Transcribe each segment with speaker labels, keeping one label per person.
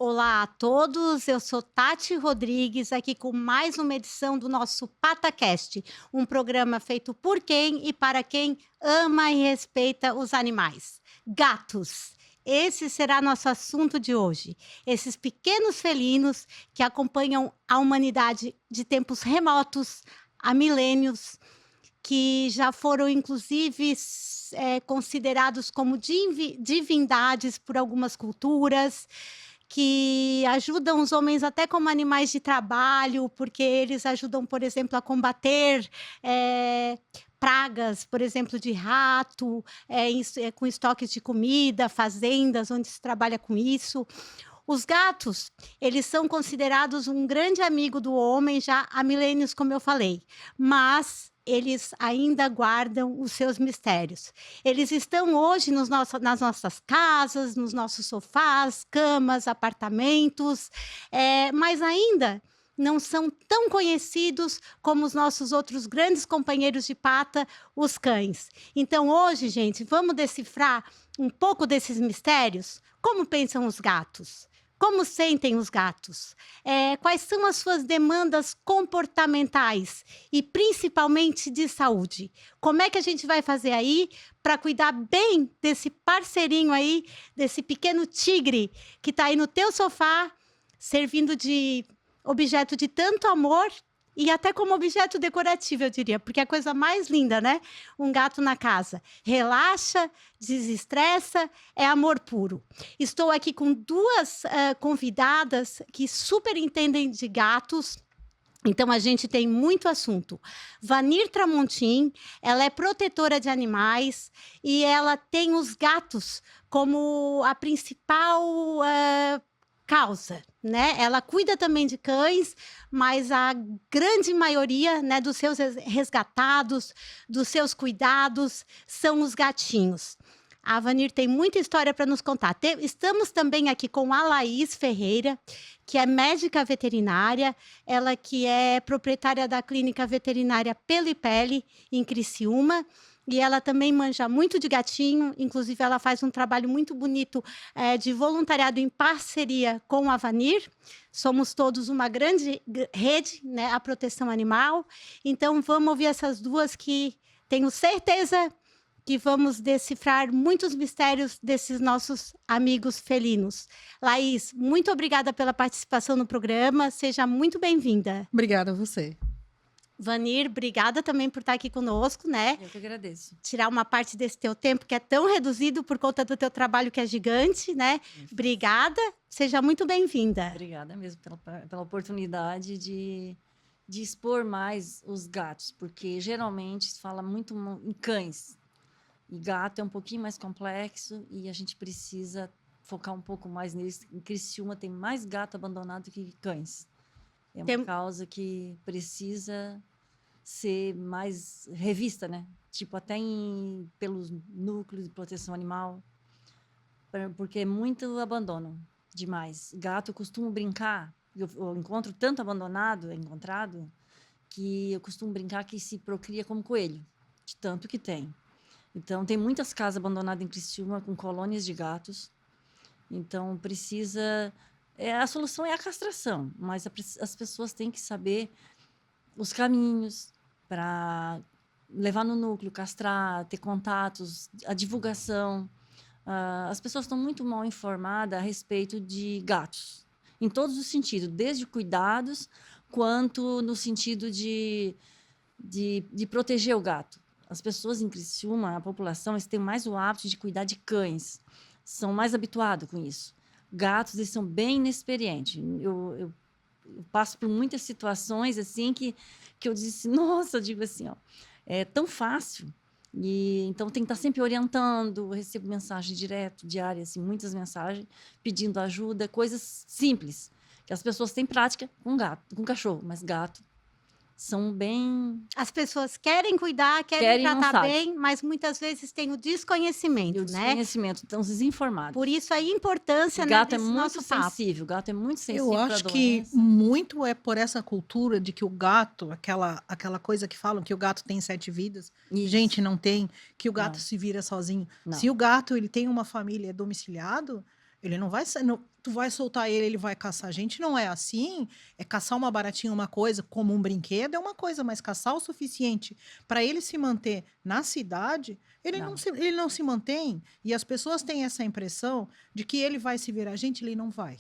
Speaker 1: Olá a todos, eu sou Tati Rodrigues, aqui com mais uma edição do nosso PataCast, um programa feito por quem e para quem ama e respeita os animais. Gatos. Esse será nosso assunto de hoje. Esses pequenos felinos que acompanham a humanidade de tempos remotos, há milênios, que já foram inclusive considerados como divindades por algumas culturas, que ajudam os homens até como animais de trabalho, porque eles ajudam, por exemplo, a combater pragas, por exemplo, de rato, com estoques de comida, fazendas onde se trabalha com isso. Os gatos, eles são considerados um grande amigo do homem já há milênios, como eu falei, mas eles ainda guardam os seus mistérios. Eles estão hoje nas nossas casas, nos nossos sofás, camas, apartamentos, mas ainda não são tão conhecidos como os nossos outros grandes companheiros de pata, os cães. Então, hoje, gente, vamos decifrar um pouco desses mistérios? Como pensam os gatos? Como sentem os gatos? Quais são as suas demandas comportamentais e principalmente de saúde? Como é que a gente vai fazer aí para cuidar bem desse parceirinho aí, desse pequeno tigre que está aí no teu sofá, servindo de objeto de tanto amor e até como objeto decorativo, eu diria, porque é a coisa mais linda, né? Um gato na casa. Relaxa, desestressa, é amor puro. Estou aqui com duas convidadas que super entendem de gatos. Então, a gente tem muito assunto. Vanir Tramontim, ela é protetora de animais e ela tem os gatos como a principal causa, né? Ela cuida também de cães, mas a grande maioria, né, dos seus resgatados, dos seus cuidados, são os gatinhos. A Vanir tem muita história para nos contar. Estamos também aqui com a Laís Ferreira, que é médica veterinária, ela que é proprietária da clínica veterinária Pelo e Pele, em Criciúma, e ela também manja muito de gatinho, inclusive ela faz um trabalho muito bonito de voluntariado em parceria com a Vanir. Somos todos uma grande rede, né, a proteção animal. Então, vamos ouvir essas duas que tenho certeza que vamos decifrar muitos mistérios desses nossos amigos felinos. Laís, muito obrigada pela participação no programa, seja muito bem-vinda.
Speaker 2: Obrigada a você.
Speaker 1: Vanir, obrigada também por estar aqui conosco, né?
Speaker 2: Eu que agradeço.
Speaker 1: Tirar uma parte desse teu tempo que é tão reduzido por conta do teu trabalho que é gigante, né? Obrigada, seja muito bem-vinda.
Speaker 2: Obrigada mesmo pela oportunidade de expor mais os gatos, porque geralmente se fala muito em cães. E gato é um pouquinho mais complexo e a gente precisa focar um pouco mais nisso. Em Criciúma tem mais gato abandonado que cães. É uma causa que precisa ser mais revista, né? Tipo, até pelos núcleos de proteção animal, porque é muito abandono demais. Gato, eu costumo brincar, eu encontro tanto encontrado, que eu costumo brincar que se procria como coelho, de tanto que tem. Então, tem muitas casas abandonadas em Criciúma com colônias de gatos. Então, precisa... a solução é a castração, mas as pessoas têm que saber os caminhos para levar no núcleo, castrar, ter contatos, a divulgação. As pessoas estão muito mal informadas a respeito de gatos, em todos os sentidos, desde cuidados, quanto no sentido de proteger o gato. As pessoas em Criciúma, a população, eles têm mais o hábito de cuidar de cães, são mais habituados com isso. Gatos, eles são bem inexperientes. Eu passo por muitas situações assim que eu disse, nossa, eu digo assim, ó, é tão fácil. E então tem que estar sempre orientando. Eu recebo mensagem direto, diária, assim, muitas mensagens pedindo ajuda, coisas simples que as pessoas têm prática com gato, com cachorro, mas gato são bem...
Speaker 1: As pessoas querem cuidar, querem tratar bem, mas muitas vezes tem o desconhecimento, né?
Speaker 2: Desconhecimento, estão desinformados.
Speaker 1: Por isso a importância,
Speaker 2: o gato, né, desse nosso sensível. O gato é muito sensível.
Speaker 3: Eu acho que muito é por essa cultura de que o gato, aquela coisa que falam que o gato tem 7 vidas,
Speaker 2: Isso.
Speaker 3: Gente, não tem, que o gato se vira sozinho.
Speaker 2: Não.
Speaker 3: Se o gato ele tem uma família domiciliado, Ele não vai, tu vai soltar ele, ele vai caçar a gente, não é assim. É caçar uma baratinha, uma coisa, como um brinquedo, é uma coisa, mas caçar o suficiente para ele se manter na cidade,
Speaker 2: Não.
Speaker 3: ele não se mantém. E as pessoas têm essa impressão de que ele vai se virar. Gente, ele não vai.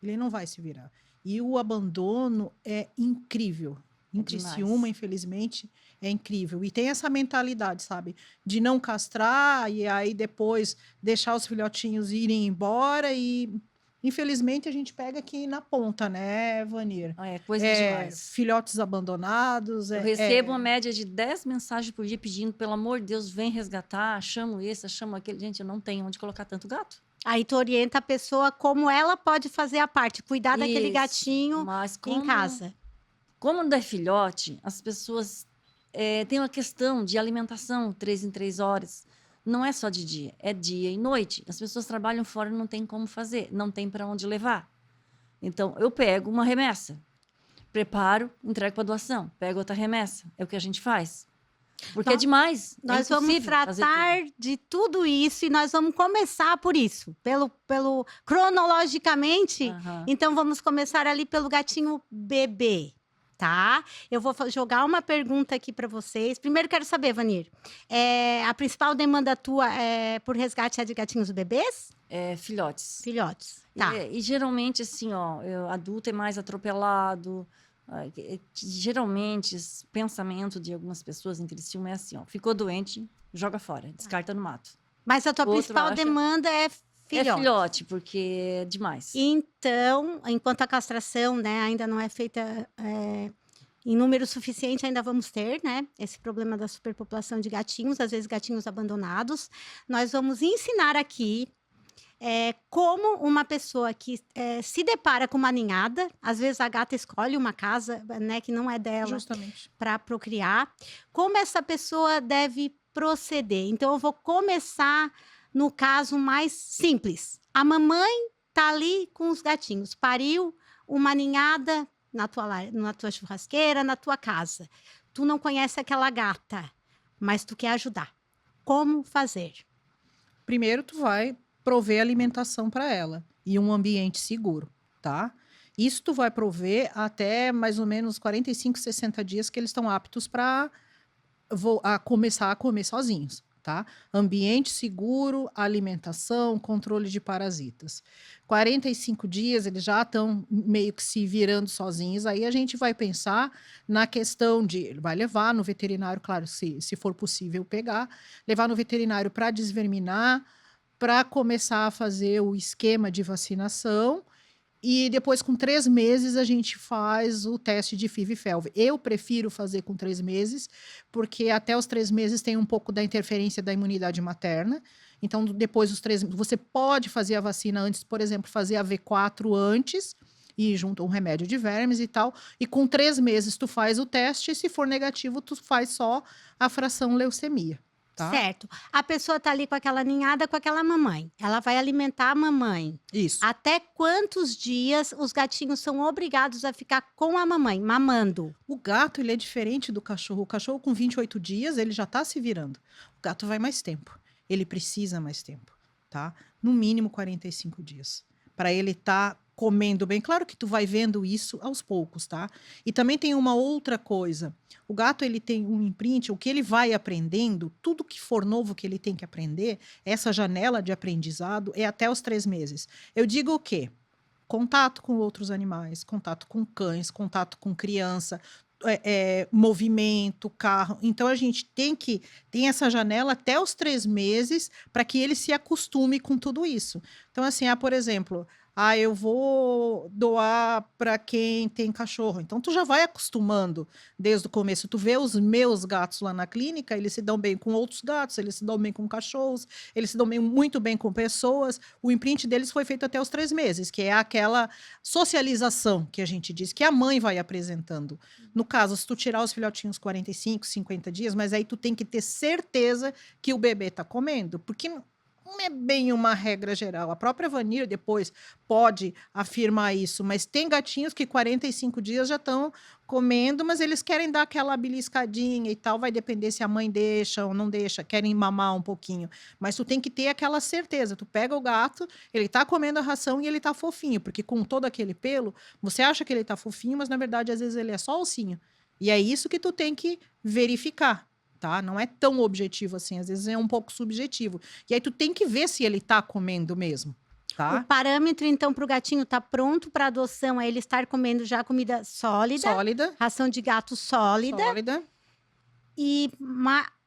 Speaker 3: Ele não vai se virar. E o abandono é incrível. Em
Speaker 2: É
Speaker 3: Criciúma,
Speaker 2: demais.
Speaker 3: infelizmente, é incrível. E tem essa mentalidade, sabe? De não castrar e aí depois deixar os filhotinhos irem embora e infelizmente a gente pega aqui na ponta, né, Vanir?
Speaker 2: É coisa demais.
Speaker 3: Filhotes abandonados,
Speaker 2: Eu recebo uma média de 10 mensagens por dia pedindo, pelo amor de Deus, vem resgatar, chamo esse, chamo aquele. Gente, eu não tenho onde colocar tanto gato.
Speaker 1: Aí tu orienta a pessoa como ela pode fazer a parte, cuidar daquele
Speaker 2: Isso,
Speaker 1: gatinho
Speaker 2: mas
Speaker 1: em casa.
Speaker 2: como não é filhote, as pessoas têm uma questão de alimentação 3 em 3 horas. Não é só de dia, é dia e noite. As pessoas trabalham fora e não tem como fazer, não tem para onde levar. Então, eu pego uma remessa, preparo, entrego para doação, pego outra remessa. É o que a gente faz. Porque é demais.
Speaker 1: Nós
Speaker 2: é
Speaker 1: vamos
Speaker 2: impossível fazer
Speaker 1: tratar
Speaker 2: tudo.
Speaker 1: de tudo isso e nós vamos começar por isso, pelo cronologicamente.
Speaker 2: Aham.
Speaker 1: Então vamos começar ali pelo gatinho bebê, tá? Eu vou jogar uma pergunta aqui para vocês. Primeiro quero saber, Vanir, a principal demanda tua por resgate é de gatinhos bebês?
Speaker 2: Filhotes.
Speaker 1: Filhotes. Tá.
Speaker 2: E geralmente, assim, adulto é mais atropelado. Geralmente, esse pensamento de algumas pessoas em Criciúma é assim, ficou doente, joga fora, descarta no mato.
Speaker 1: Mas a tua
Speaker 2: Outro
Speaker 1: principal
Speaker 2: acha-
Speaker 1: demanda é
Speaker 2: É
Speaker 1: filhote.
Speaker 2: filhote, porque é demais.
Speaker 1: Então, enquanto a castração, né, ainda não é feita em número suficiente, ainda vamos ter, né, esse problema da superpopulação de gatinhos, às vezes gatinhos abandonados. Nós vamos ensinar aqui como uma pessoa que se depara com uma ninhada, às vezes a gata escolhe uma casa, né, que não é dela,
Speaker 3: Justamente.
Speaker 1: para procriar, como essa pessoa deve proceder. Então, eu vou começar no caso mais simples. A mamãe tá ali com os gatinhos, pariu uma ninhada na tua churrasqueira, na tua casa. Tu não conhece aquela gata, mas tu quer ajudar. Como fazer?
Speaker 3: Primeiro, tu vai prover alimentação para ela e um ambiente seguro, tá? Isso tu vai prover até mais ou menos 45, 60 dias que eles estão aptos para começar a comer sozinhos, tá? Ambiente seguro, alimentação, controle de parasitas. 45 dias eles já estão meio que se virando sozinhos, aí a gente vai pensar na questão de, ele vai levar no veterinário, claro, se for possível pegar, levar no veterinário para desverminar, para começar a fazer o esquema de vacinação e depois, com 3 meses, a gente faz o teste de FIV e FeLV. Eu prefiro fazer com 3 meses, porque até os 3 meses tem um pouco da interferência da imunidade materna. Então, depois dos 3 você pode fazer a vacina antes, por exemplo, fazer a V4 antes, e junto um remédio de vermes e tal. E com 3 meses tu faz o teste, e se for negativo, tu faz só a fração leucemia. Tá?
Speaker 1: Certo. A pessoa tá ali com aquela ninhada, com aquela mamãe. Ela vai alimentar a mamãe.
Speaker 3: Isso.
Speaker 1: Até quantos dias os gatinhos são obrigados a ficar com a mamãe, mamando?
Speaker 3: O gato, ele é diferente do cachorro. O cachorro, com 28 dias, ele já está se virando. O gato vai mais tempo. Ele precisa mais tempo, tá? No mínimo 45 dias. Para ele estar comendo bem. Claro que tu vai vendo isso aos poucos, tá? E também tem uma outra coisa. O gato, ele tem um imprint, o que ele vai aprendendo, tudo que for novo que ele tem que aprender, essa janela de aprendizado é até os 3 meses. Eu digo o quê? Contato com outros animais, contato com cães, contato com criança, movimento, carro. Então, a gente tem essa janela até os 3 meses para que ele se acostume com tudo isso. Então, assim, por exemplo, eu vou doar para quem tem cachorro. Então, tu já vai acostumando desde o começo. Tu vê os meus gatos lá na clínica, eles se dão bem com outros gatos, eles se dão bem com cachorros, eles se dão muito bem com pessoas. O imprint deles foi feito até os 3 meses, que é aquela socialização que a gente diz, que a mãe vai apresentando. No caso, se tu tirar os filhotinhos 45, 50 dias, mas aí tu tem que ter certeza que o bebê tá comendo, porque não é bem uma regra geral. A própria Vanir depois pode afirmar isso, mas tem gatinhos que 45 dias já estão comendo, mas eles querem dar aquela beliscadinha e tal, vai depender se a mãe deixa ou não deixa, querem mamar um pouquinho. Mas tu tem que ter aquela certeza, tu pega o gato, ele tá comendo a ração e ele tá fofinho, porque com todo aquele pelo, você acha que ele tá fofinho, mas na verdade às vezes ele é só ossinho. E é isso que tu tem que verificar. Tá? Não é tão objetivo assim, às vezes é um pouco subjetivo. E aí tu tem que ver se ele tá comendo mesmo,
Speaker 1: O
Speaker 3: tá?
Speaker 1: parâmetro, então, para o gatinho estar pronto para adoção é ele estar comendo já comida sólida,
Speaker 3: Sólida,
Speaker 1: ração de gato sólida. E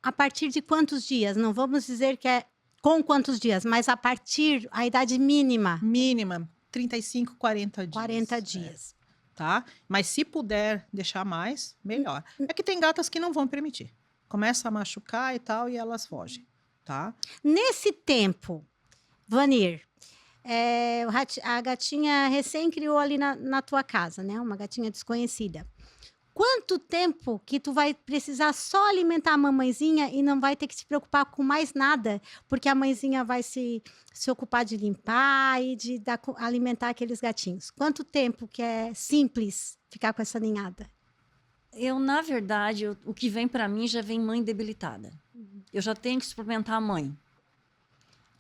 Speaker 1: a partir de quantos dias? Não vamos dizer que é com quantos dias, mas a partir, a idade mínima.
Speaker 3: mínima, 35, 40 dias.
Speaker 1: 40 dias.
Speaker 3: Tá? Mas se puder deixar mais, melhor. É que tem gatas que não vão permitir. Começa a machucar e tal, e elas fogem, tá?
Speaker 1: Nesse tempo, Vanir, a gatinha recém criou ali na tua casa, né? Uma gatinha desconhecida. Quanto tempo que tu vai precisar só alimentar a mamãezinha e não vai ter que se preocupar com mais nada, porque a mãezinha vai se ocupar de limpar e de alimentar aqueles gatinhos? Quanto tempo que é simples ficar com essa ninhada?
Speaker 2: Na verdade, o que vem para mim já vem mãe debilitada. Eu já tenho que suplementar a mãe.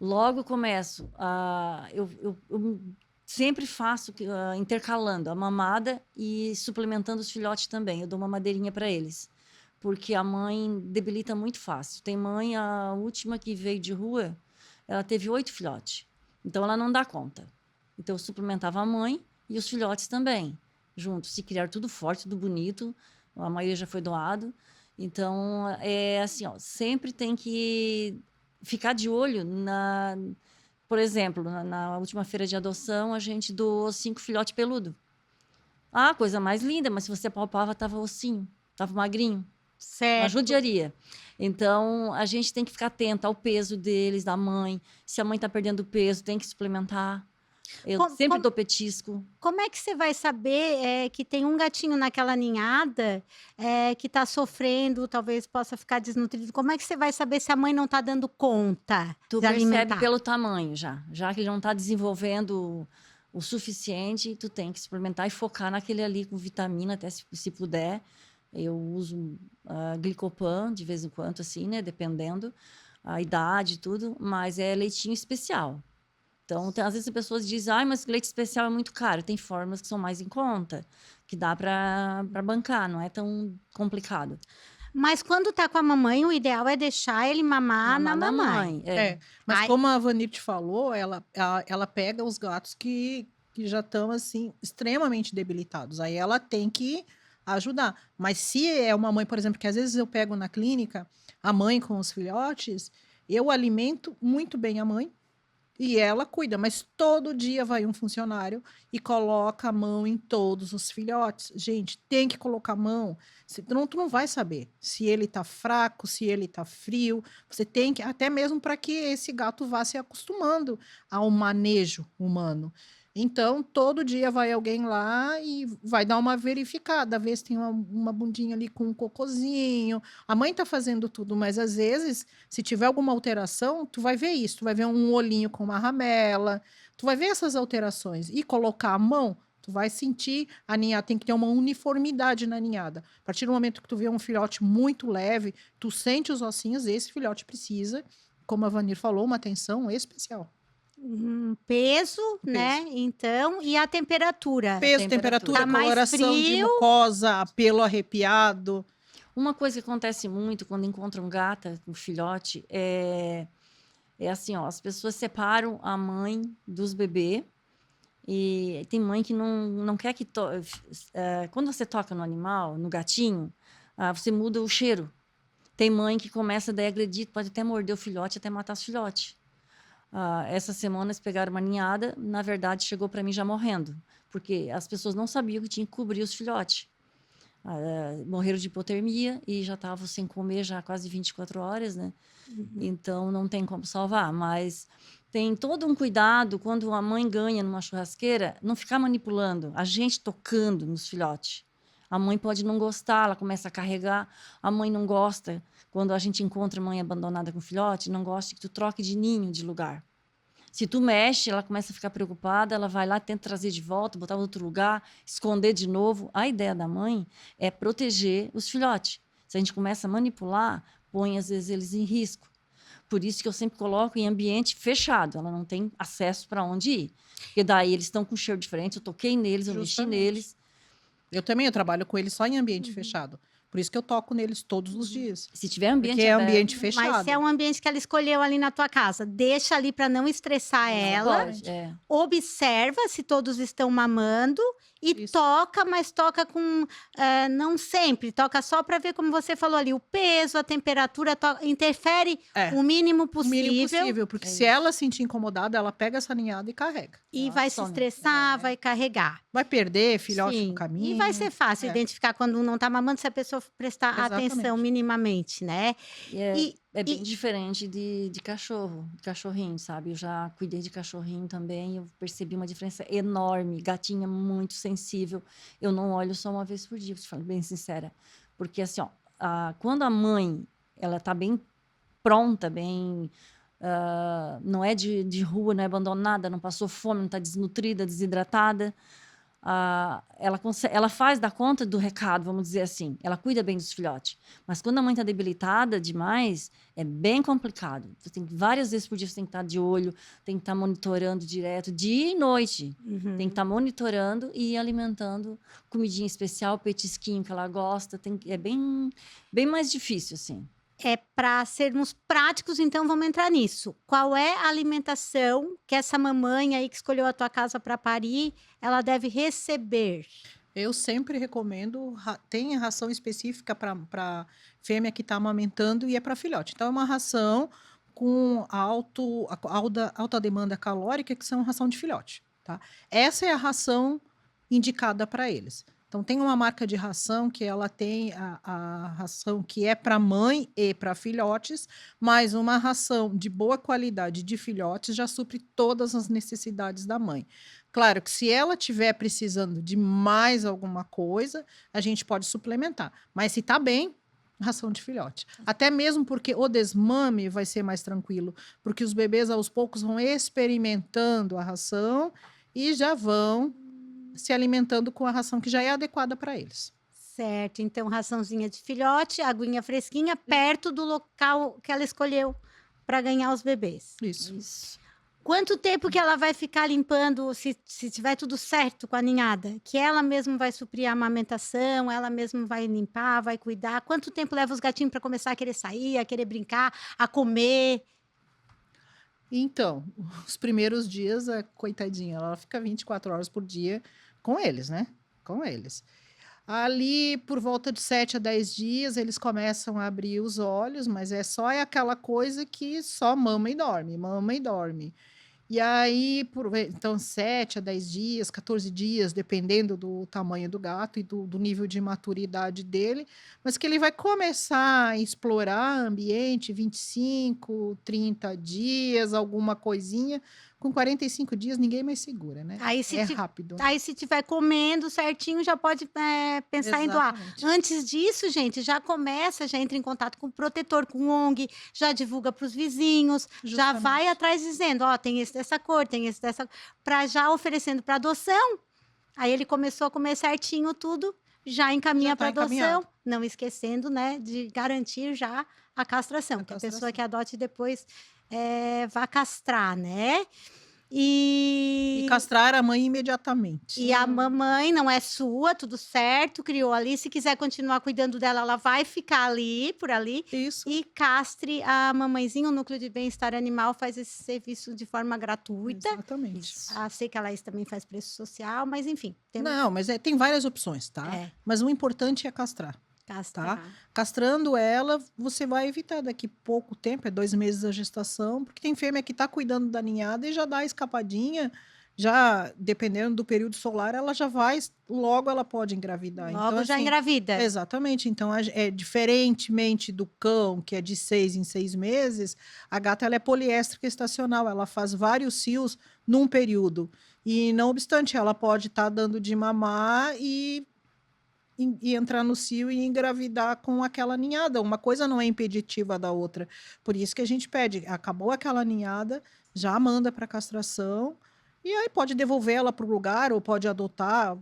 Speaker 2: Logo começo eu sempre faço intercalando a mamada e suplementando os filhotes também. Eu dou uma madeirinha para eles, porque a mãe debilita muito fácil. Tem mãe, a última que veio de rua, ela teve 8 filhotes. Então, ela não dá conta. Então, eu suplementava a mãe e os filhotes também, juntos. Se criaram tudo forte, tudo bonito. A maioria já foi doado. Então, é assim, ó, sempre tem que ficar de olho Por exemplo, na última feira de adoção, a gente doou 5 filhotes peludos. Ah, coisa mais linda, mas se você palpava, tava ossinho, tava magrinho.
Speaker 1: Certo.
Speaker 2: Uma judiaria. Então, a gente tem que ficar atenta ao peso deles, da mãe. Se a mãe está perdendo peso, tem que suplementar. Eu sempre dou petisco.
Speaker 1: Como é que você vai saber que tem um gatinho naquela ninhada que está sofrendo, talvez possa ficar desnutrido? Como é que você vai saber se a mãe não está dando conta
Speaker 2: Tu
Speaker 1: de
Speaker 2: percebe
Speaker 1: alimentar?
Speaker 2: pelo tamanho já. Já que ele não está desenvolvendo o suficiente, tu tem que suplementar e focar naquele ali com vitamina, até se puder. Eu uso glicopan de vez em quando, assim, né? Dependendo a idade e tudo. Mas é leitinho especial. Então, às vezes as pessoas dizem, mas leite especial é muito caro. Tem formas que são mais em conta, que dá para bancar, não é tão complicado.
Speaker 1: Mas quando tá com a mamãe, o ideal é deixar ele mamar na mamãe.
Speaker 3: Mas como a Vanir falou, ela pega os gatos que já estão, assim, extremamente debilitados. Aí ela tem que ajudar. Mas se é uma mãe, por exemplo, que às vezes eu pego na clínica, a mãe com os filhotes, eu alimento muito bem a mãe, e ela cuida, mas todo dia vai um funcionário e coloca a mão em todos os filhotes. Gente, tem que colocar a mão. Tu não vai saber se ele tá fraco, se ele tá frio. Você tem que, até mesmo para que esse gato vá se acostumando ao manejo humano. Então, todo dia vai alguém lá e vai dar uma verificada, ver se tem uma bundinha ali com um cocôzinho. A mãe tá fazendo tudo, mas às vezes, se tiver alguma alteração, tu vai ver isso. Tu vai ver um olhinho com uma ramela, tu vai ver essas alterações. E colocar a mão, tu vai sentir a ninhada, tem que ter uma uniformidade na ninhada. A partir do momento que tu vê um filhote muito leve, tu sente os ossinhos, esse filhote precisa, como a Vanir falou, uma atenção especial.
Speaker 1: Peso, né? Então, e a temperatura?
Speaker 3: Peso, temperatura,
Speaker 1: Tá mais
Speaker 3: coloração de
Speaker 1: frio.
Speaker 3: mucosa, pelo arrepiado.
Speaker 2: Uma coisa que acontece muito quando encontram gata com filhote é assim, ó, as pessoas separam a mãe dos bebês e tem mãe que não quer que... quando você toca no animal, no gatinho, você muda o cheiro. Tem mãe que começa daí a agredir, pode até morder o filhote, até matar os filhotes. Essa semana eles pegaram uma ninhada, na verdade chegou para mim já morrendo, porque as pessoas não sabiam que tinha que cobrir os filhotes. Morreram de hipotermia e já estavam sem comer já quase 24 horas, né? Então não tem como salvar, mas tem todo um cuidado quando a mãe ganha numa churrasqueira, não ficar manipulando, a gente tocando nos filhotes. A mãe pode não gostar, ela começa a carregar. A mãe não gosta, quando a gente encontra mãe abandonada com filhote, não gosta que tu troque de ninho, de lugar. Se tu mexe, ela começa a ficar preocupada, ela vai lá, tenta trazer de volta, botar em outro lugar, esconder de novo. A ideia da mãe é proteger os filhotes. Se a gente começa a manipular, põe às vezes eles em risco. Por isso que eu sempre coloco em ambiente fechado, ela não tem acesso para onde ir. Porque daí eles estão com cheiro diferente, eu toquei neles, eu mexi
Speaker 3: Justamente.
Speaker 2: neles.
Speaker 3: Eu trabalho com eles só em ambiente fechado. Por isso que eu toco neles todos os dias.
Speaker 2: Se tiver ambiente
Speaker 3: Porque é
Speaker 2: aberto,
Speaker 3: ambiente
Speaker 1: Mas
Speaker 3: fechado.
Speaker 1: se é um ambiente que ela escolheu ali na tua casa, deixa ali para não estressar ela.
Speaker 2: pode,
Speaker 1: Observa se todos estão mamando e
Speaker 3: Isso.
Speaker 1: toca, mas toca com não sempre, toca só para ver, como você falou ali, o peso, a temperatura, interfere
Speaker 3: É.
Speaker 1: o mínimo
Speaker 3: O
Speaker 1: possível,
Speaker 3: mínimo possível, porque
Speaker 2: É
Speaker 3: se ela se sentir incomodada, ela pega essa ninhada e carrega.
Speaker 1: e
Speaker 2: Ela
Speaker 1: vai se
Speaker 2: some.
Speaker 1: estressar, vai carregar.
Speaker 3: Vai perder filhote
Speaker 1: Sim,
Speaker 3: no caminho.
Speaker 1: e vai ser fácil
Speaker 3: É.
Speaker 1: identificar quando um não está mamando, se a pessoa prestar
Speaker 3: Exatamente.
Speaker 1: atenção minimamente, né?
Speaker 2: E é
Speaker 1: E-
Speaker 2: bem diferente de cachorro, de cachorrinho, sabe? Eu já cuidei de cachorrinho também, eu percebi uma diferença enorme. Gatinha muito sensível. Eu não olho só uma vez por dia, pra te falar bem sincera. Porque assim, ó, quando a mãe, ela tá bem pronta, bem... não é de rua, não é abandonada, não passou fome, não está desnutrida, desidratada. Ela faz da conta do recado, vamos dizer assim. Ela cuida bem dos filhotes. Mas quando a mãe está debilitada demais, é bem complicado. Você tem várias vezes por dia você tem que estar de olho, tem que estar monitorando direto, dia e noite.
Speaker 1: Uhum.
Speaker 2: Tem que estar monitorando e alimentando comidinha especial, petisquinho que ela gosta. É bem, bem mais difícil, assim.
Speaker 1: Para sermos práticos, então vamos entrar nisso. Qual é a alimentação que essa mamãe aí que escolheu a tua casa para parir, ela deve receber?
Speaker 3: Eu sempre recomendo, tem ração específica para fêmea que está amamentando e é para filhote. Então, é uma ração com alta demanda calórica, que são ração de filhote. Tá? Essa é a ração indicada para eles. Então, tem uma marca de ração que ela tem a ração que é para mãe e para filhotes, mas uma ração de boa qualidade de filhotes já supre todas as necessidades da mãe. Claro que se ela estiver precisando de mais alguma coisa, a gente pode suplementar. Mas se está bem, ração de filhote. Até mesmo porque o desmame vai ser mais tranquilo, porque os bebês aos poucos vão experimentando a ração e já vão se alimentando com a ração que já é adequada para eles.
Speaker 1: Certo, então raçãozinha de filhote, aguinha fresquinha, perto do local que ela escolheu para ganhar os bebês.
Speaker 3: Isso.
Speaker 1: Quanto tempo que ela vai ficar limpando, se tiver tudo certo com a ninhada? Que ela mesma vai suprir a amamentação, ela mesma vai limpar, vai cuidar? Quanto tempo leva os gatinhos para começar a querer sair, a querer brincar, a comer?
Speaker 3: Então, os primeiros dias, a coitadinha, ela fica 24 horas por dia com eles, né? Com eles. Ali, por volta de 7 a 10 dias, eles começam a abrir os olhos, mas é aquela coisa que só mama e dorme, mama e dorme. E aí, então, 7 a 10 dias, 14 dias, dependendo do tamanho do gato e do nível de maturidade dele, mas que ele vai começar a explorar ambiente 25, 30 dias, alguma coisinha. Com 45 dias, ninguém mais segura, né?
Speaker 1: Aí, se
Speaker 3: rápido.
Speaker 1: Aí, se estiver comendo certinho, já pode pensar em doar.
Speaker 3: Exatamente.
Speaker 1: Antes disso, gente, já entra em contato com o protetor, com o ONG, já divulga para os vizinhos, já vai atrás dizendo, ó, tem esse dessa cor, tem esse dessa... Para já oferecendo para adoção. Aí ele começou a comer certinho tudo, já encaminha para adoção. Não esquecendo, né, de garantir já a castração. Que a pessoa que adote depois vá castrar, né? E
Speaker 3: castrar a mãe imediatamente.
Speaker 1: E a mamãe não é sua, tudo certo, criou ali. Se quiser continuar cuidando dela, ela vai ficar ali, por ali.
Speaker 3: Isso.
Speaker 1: E castre a mamãezinha. O Núcleo de Bem-Estar Animal faz esse serviço de forma gratuita.
Speaker 3: Exatamente.
Speaker 1: Sei que a Laís também faz preço social, mas enfim.
Speaker 3: Não, mas tem várias opções, tá? Mas o importante é castrar. Tá? Castrando ela, você vai evitar daqui pouco tempo, é 2 meses a gestação, porque tem fêmea que está cuidando da ninhada e já dá a escapadinha, já dependendo do período solar, ela já vai, logo ela pode engravidar.
Speaker 1: Logo
Speaker 3: então,
Speaker 1: já
Speaker 3: assim,
Speaker 1: engravida.
Speaker 3: Exatamente, então diferentemente do cão, que é de 6 em 6 meses, a gata ela é poliéstrica estacional, ela faz vários cios num período, e não obstante, ela pode estar dando de mamar e e entrar no cio e engravidar com aquela ninhada. Uma coisa não é impeditiva da outra. Por isso que a gente pede, acabou aquela ninhada, já manda para castração, e aí pode devolver ela para o lugar ou pode adotar,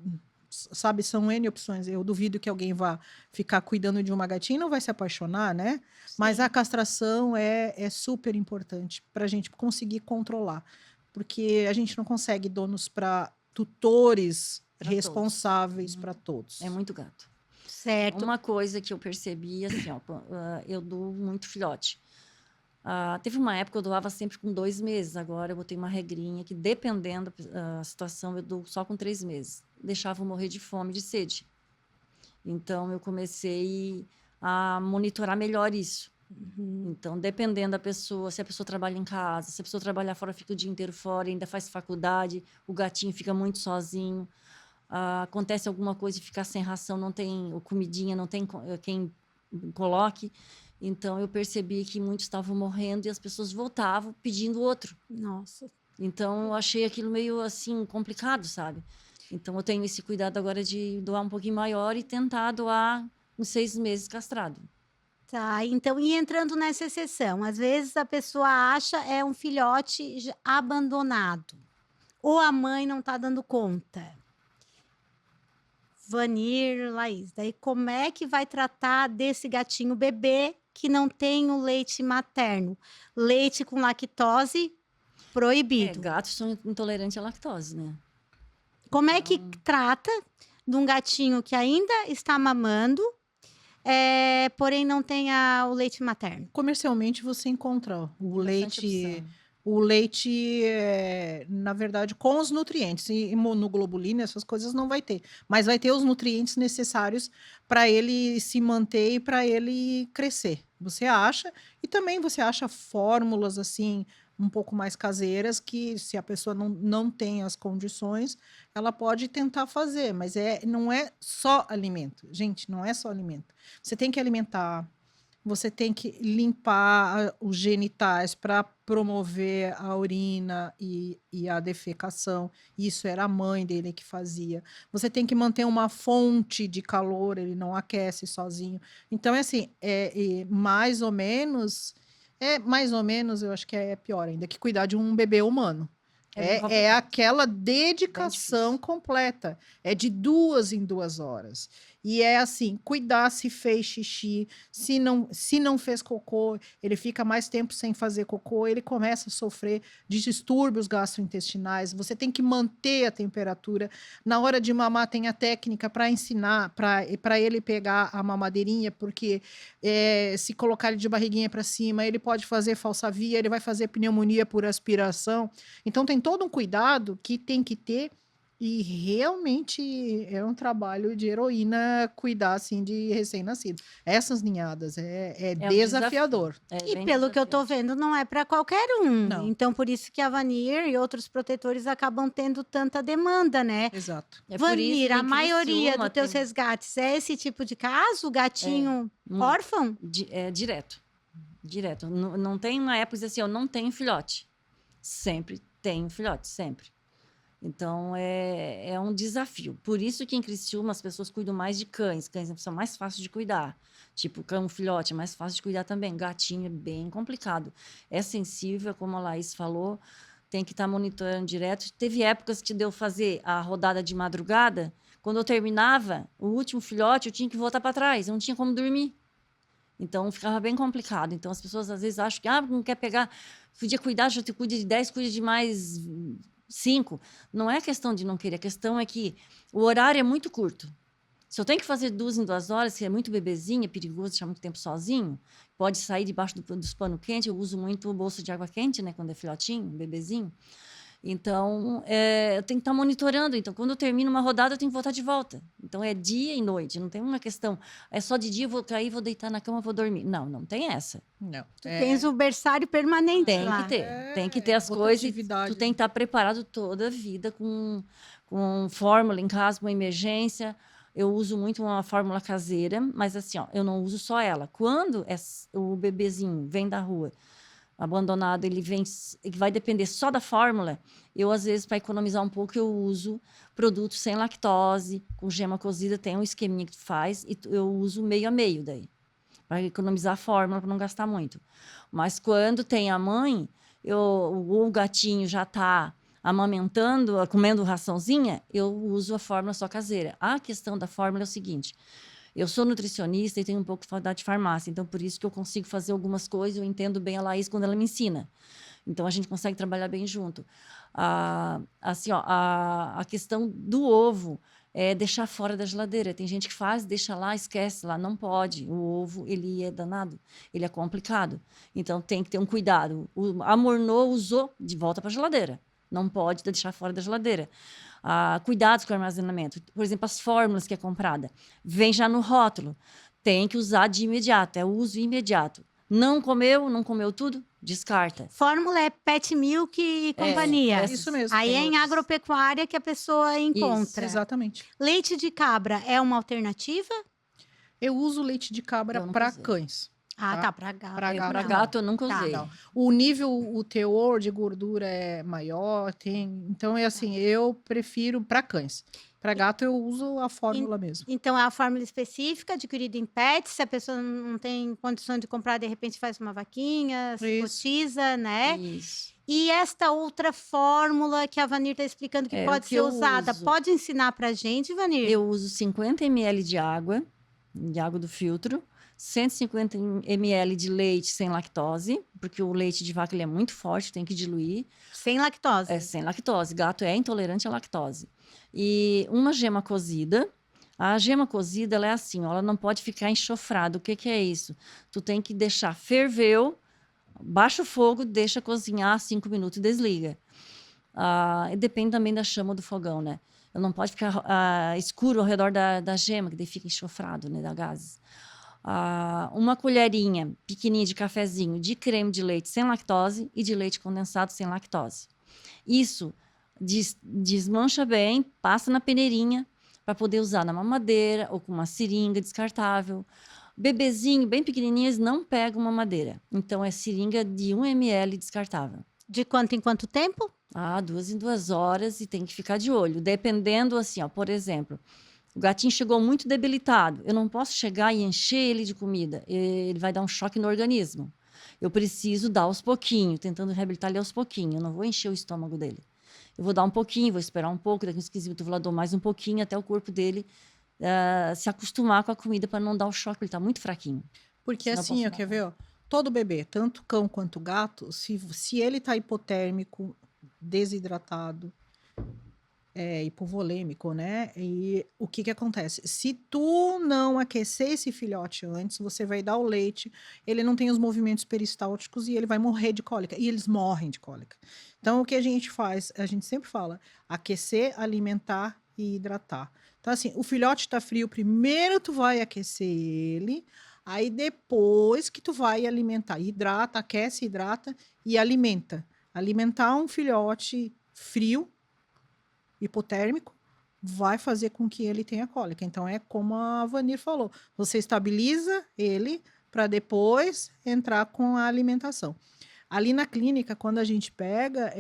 Speaker 3: sabe? São N opções. Eu duvido que alguém vá ficar cuidando de uma gatinha e não vai se apaixonar, né? Mas a
Speaker 1: Sim.
Speaker 3: castração é super importante para a gente conseguir controlar, porque a gente não consegue donos para tutores
Speaker 2: Pra todos.
Speaker 3: responsáveis para todos.
Speaker 2: É muito gato.
Speaker 1: Certo.
Speaker 2: Uma coisa que eu percebi, assim, ó, eu dou muito filhote. Teve uma época que eu doava sempre com 2 meses. Agora eu botei uma regrinha que, dependendo da situação, eu dou só com 3 meses. Deixava eu morrer de fome e de sede. Então, eu comecei a monitorar melhor isso. Então, dependendo da pessoa, se a pessoa trabalha em casa, se a pessoa trabalhar fora, fica o dia inteiro fora, ainda faz faculdade, o gatinho fica muito sozinho. Acontece alguma coisa e ficar sem ração, não tem comidinha, não tem quem coloque. Então, eu percebi que muitos estavam morrendo e as pessoas voltavam pedindo outro.
Speaker 1: Nossa.
Speaker 2: Então, eu achei aquilo meio, assim, complicado, sabe? Então, eu tenho esse cuidado agora de doar um pouquinho maior e tentar doar com 6 meses castrado.
Speaker 1: Tá, então, e entrando nessa exceção, às vezes a pessoa acha é um filhote abandonado, ou a mãe não está dando conta. Vanir, Laís, daí como é que vai tratar desse gatinho bebê que não tem o leite materno? Leite com lactose proibido.
Speaker 2: Gatos são intolerantes à lactose, né?
Speaker 1: Como é que trata de um gatinho que ainda está mamando, porém não tem o leite materno?
Speaker 3: Comercialmente você encontra o
Speaker 2: Bastante
Speaker 3: leite,
Speaker 2: opção.
Speaker 3: o leite, na verdade, com os nutrientes. E imunoglobulina, essas coisas não vai ter. Mas vai ter os nutrientes necessários para ele se manter e para ele crescer. Você acha, e também você acha fórmulas assim, um pouco mais caseiras, que se a pessoa não tem as condições, ela pode tentar fazer, mas não é só alimento. Gente, não é só alimento. Você tem que alimentar, você tem que limpar os genitais para promover a urina e a defecação. Isso era a mãe dele que fazia. Você tem que manter uma fonte de calor, ele não aquece sozinho. Então, é assim, mais ou menos, eu acho que é pior ainda, que cuidar de um bebê humano.
Speaker 2: É bem
Speaker 3: É
Speaker 2: complicado.
Speaker 3: aquela
Speaker 2: Bem
Speaker 3: dedicação
Speaker 2: difícil.
Speaker 3: completa. É de 2 em 2 horas. E é assim, cuidar se fez xixi, se não fez cocô, ele fica mais tempo sem fazer cocô, ele começa a sofrer de distúrbios gastrointestinais. Você tem que manter a temperatura. Na hora de mamar, tem a técnica para ensinar, para ele pegar a mamadeirinha, porque se colocar ele de barriguinha para cima, ele pode fazer falsa via, ele vai fazer pneumonia por aspiração. Então, tem todo um cuidado que tem que ter. E realmente é um trabalho de heroína cuidar assim de recém-nascido. Essas ninhadas é
Speaker 2: um
Speaker 3: desafiador.
Speaker 2: desafio.
Speaker 1: E
Speaker 2: Bem
Speaker 1: pelo que eu tô
Speaker 2: desafiante.
Speaker 1: vendo, não é para qualquer um.
Speaker 3: Não.
Speaker 1: Então, por isso que a Vanir e outros protetores acabam tendo tanta demanda, né?
Speaker 3: Exato.
Speaker 2: É por isso
Speaker 1: Vanir,
Speaker 2: que
Speaker 1: a
Speaker 2: em
Speaker 1: maioria
Speaker 2: Criciúma
Speaker 1: dos teus
Speaker 2: tem-
Speaker 1: resgates é esse tipo de caso? Gatinho
Speaker 2: muito.
Speaker 1: órfão?
Speaker 2: Direto. Direto. Não tem uma época assim, eu não tenho filhote. Sempre tenho filhote, sempre. Então, é um desafio. Por isso que em Criciúma as pessoas cuidam mais de cães. Cães são mais fáceis de cuidar. Tipo, cão filhote é mais fácil de cuidar também. Gatinho é bem complicado. É sensível, como a Laís falou, tem que estar monitorando direto. Teve épocas que deu fazer a rodada de madrugada. Quando eu terminava, o último filhote, eu tinha que voltar para trás. Eu não tinha como dormir. Então, ficava bem complicado. Então, as pessoas às vezes acham que não quer pegar, podia cuidar, já te cuida de 10, cuida de mais 5. Não é questão de não querer, a questão é que o horário é muito curto. Se eu tenho que fazer 2 em 2 horas, se é muito bebezinho, é perigoso deixar muito tempo sozinho, pode sair debaixo dos panos quentes. Eu uso muito bolsa de água quente, né, quando é filhotinho, bebezinho. Então, eu tenho que estar monitorando. Então, quando eu termino uma rodada, eu tenho que voltar de volta. Então, é dia e noite. Não tem uma questão, é só de dia, eu vou cair, vou deitar na cama, vou dormir. Não tem essa.
Speaker 3: Não.
Speaker 1: Tu tens o berçário permanente
Speaker 2: Tem
Speaker 1: lá.
Speaker 2: que ter. Tem que ter as coisas. E
Speaker 3: rotatividade.
Speaker 2: tu tem que estar preparado toda a vida com fórmula em casa, uma emergência. Eu uso muito uma fórmula caseira, mas assim, ó, eu não uso só ela. Quando o bebezinho vem da rua, abandonado, ele vai depender só da fórmula, eu, às vezes, para economizar um pouco, eu uso produtos sem lactose, com gema cozida, tem um esqueminha que tu faz, e eu uso meio a meio daí, para economizar a fórmula, para não gastar muito. Mas quando tem a mãe, o gatinho já está amamentando, comendo raçãozinha, eu uso a fórmula só caseira. A questão da fórmula é o seguinte: eu sou nutricionista e tenho um pouco de faculdade de farmácia, então por isso que eu consigo fazer algumas coisas, eu entendo bem a Laís quando ela me ensina. Então a gente consegue trabalhar bem junto. Assim, ó, a questão do ovo é deixar fora da geladeira. Tem gente que faz, deixa lá, esquece lá, não pode. O ovo, ele é danado, ele é complicado. Então tem que ter um cuidado. Amornou, usou, de volta para a geladeira. Não pode deixar fora da geladeira. Cuidados com o armazenamento. Por exemplo, as fórmulas que é comprada. Vem já no rótulo. Tem que usar de imediato. É o uso imediato. Não comeu tudo? Descarta.
Speaker 1: Fórmula é Pet Milk e companhia.
Speaker 3: Isso mesmo.
Speaker 1: Aí é
Speaker 3: tem
Speaker 1: em
Speaker 3: outros.
Speaker 1: agropecuária que a pessoa encontra.
Speaker 3: Exatamente.
Speaker 1: Leite de cabra é uma alternativa?
Speaker 3: Eu uso leite de cabra
Speaker 2: Eu nunca
Speaker 3: para
Speaker 2: usei.
Speaker 3: cães.
Speaker 1: Ah,
Speaker 3: Tá.
Speaker 1: tá, para gato.
Speaker 3: Pra gato,
Speaker 2: Para
Speaker 3: não.
Speaker 2: gato eu nunca
Speaker 1: Tá.
Speaker 2: usei.
Speaker 3: Não. O nível, o teor de gordura é maior, então é assim, eu prefiro para cães. Para gato eu uso a fórmula mesmo.
Speaker 1: Então, é a fórmula específica, adquirida em pet. Se a pessoa não tem condição de comprar, de repente faz uma vaquinha, se
Speaker 3: Isso.
Speaker 1: cotiza, né?
Speaker 2: Isso.
Speaker 1: E esta outra fórmula que a Vanir está explicando que
Speaker 2: É,
Speaker 1: pode
Speaker 2: o que
Speaker 1: ser
Speaker 2: eu
Speaker 1: usada,
Speaker 2: uso.
Speaker 1: pode ensinar pra gente, Vanir?
Speaker 2: Eu uso 50 ml de água do filtro, 150 ml de leite sem lactose, porque o leite de vaca ele é muito forte, tem que diluir.
Speaker 1: Sem lactose.
Speaker 2: É sem lactose. Gato é intolerante à lactose. E uma gema cozida. A gema cozida, ela é assim, ó, ela não pode ficar enxofrada. O que que é isso? Tu tem que deixar ferveu, baixa o fogo, deixa cozinhar 5 minutos e desliga. E depende também da chama do fogão, né? Ela não pode ficar escuro ao redor da gema, que daí fica enxofrado, né, da gases. Uma colherinha pequenininha de cafezinho de creme de leite sem lactose e de leite condensado sem lactose. Isso desmancha bem, passa na peneirinha para poder usar na mamadeira ou com uma seringa descartável. Bebezinho bem pequenininho, eles não pegam mamadeira. Então é seringa de 1 ml descartável.
Speaker 1: De quanto em quanto tempo?
Speaker 2: 2 em 2 horas, e tem que ficar de olho. Dependendo, assim, ó, por exemplo, o gatinho chegou muito debilitado. Eu não posso chegar e encher ele de comida. Ele vai dar um choque no organismo. Eu preciso dar aos pouquinhos, tentando reabilitar ele aos pouquinhos. Eu não vou encher o estômago dele. Eu vou dar um pouquinho, vou esperar um pouco, daqui uns 15 minutos eu vou lá, dou mais um pouquinho até o corpo dele se acostumar com a comida para não dar o choque. Ele está muito fraquinho.
Speaker 3: Porque
Speaker 2: Senão eu
Speaker 3: assim,
Speaker 2: posso
Speaker 3: ó, quer
Speaker 2: matar.
Speaker 3: ver, ó, todo bebê, tanto cão quanto gato, se ele tá hipotérmico, desidratado, hipovolêmico, né? E o que que acontece? Se tu não aquecer esse filhote antes, você vai dar o leite, ele não tem os movimentos peristálticos e ele vai morrer de cólica. E eles morrem de cólica. Então, o que a gente faz? A gente sempre fala, aquecer, alimentar e hidratar. Então, assim, o filhote tá frio, primeiro tu vai aquecer ele, aí depois que tu vai alimentar. Hidrata, aquece, hidrata e alimenta. Alimentar um filhote frio, hipotérmico, vai fazer com que ele tenha cólica. Então, é como a Vanir falou, você estabiliza ele para depois entrar com a alimentação. Ali na clínica, quando a gente pega,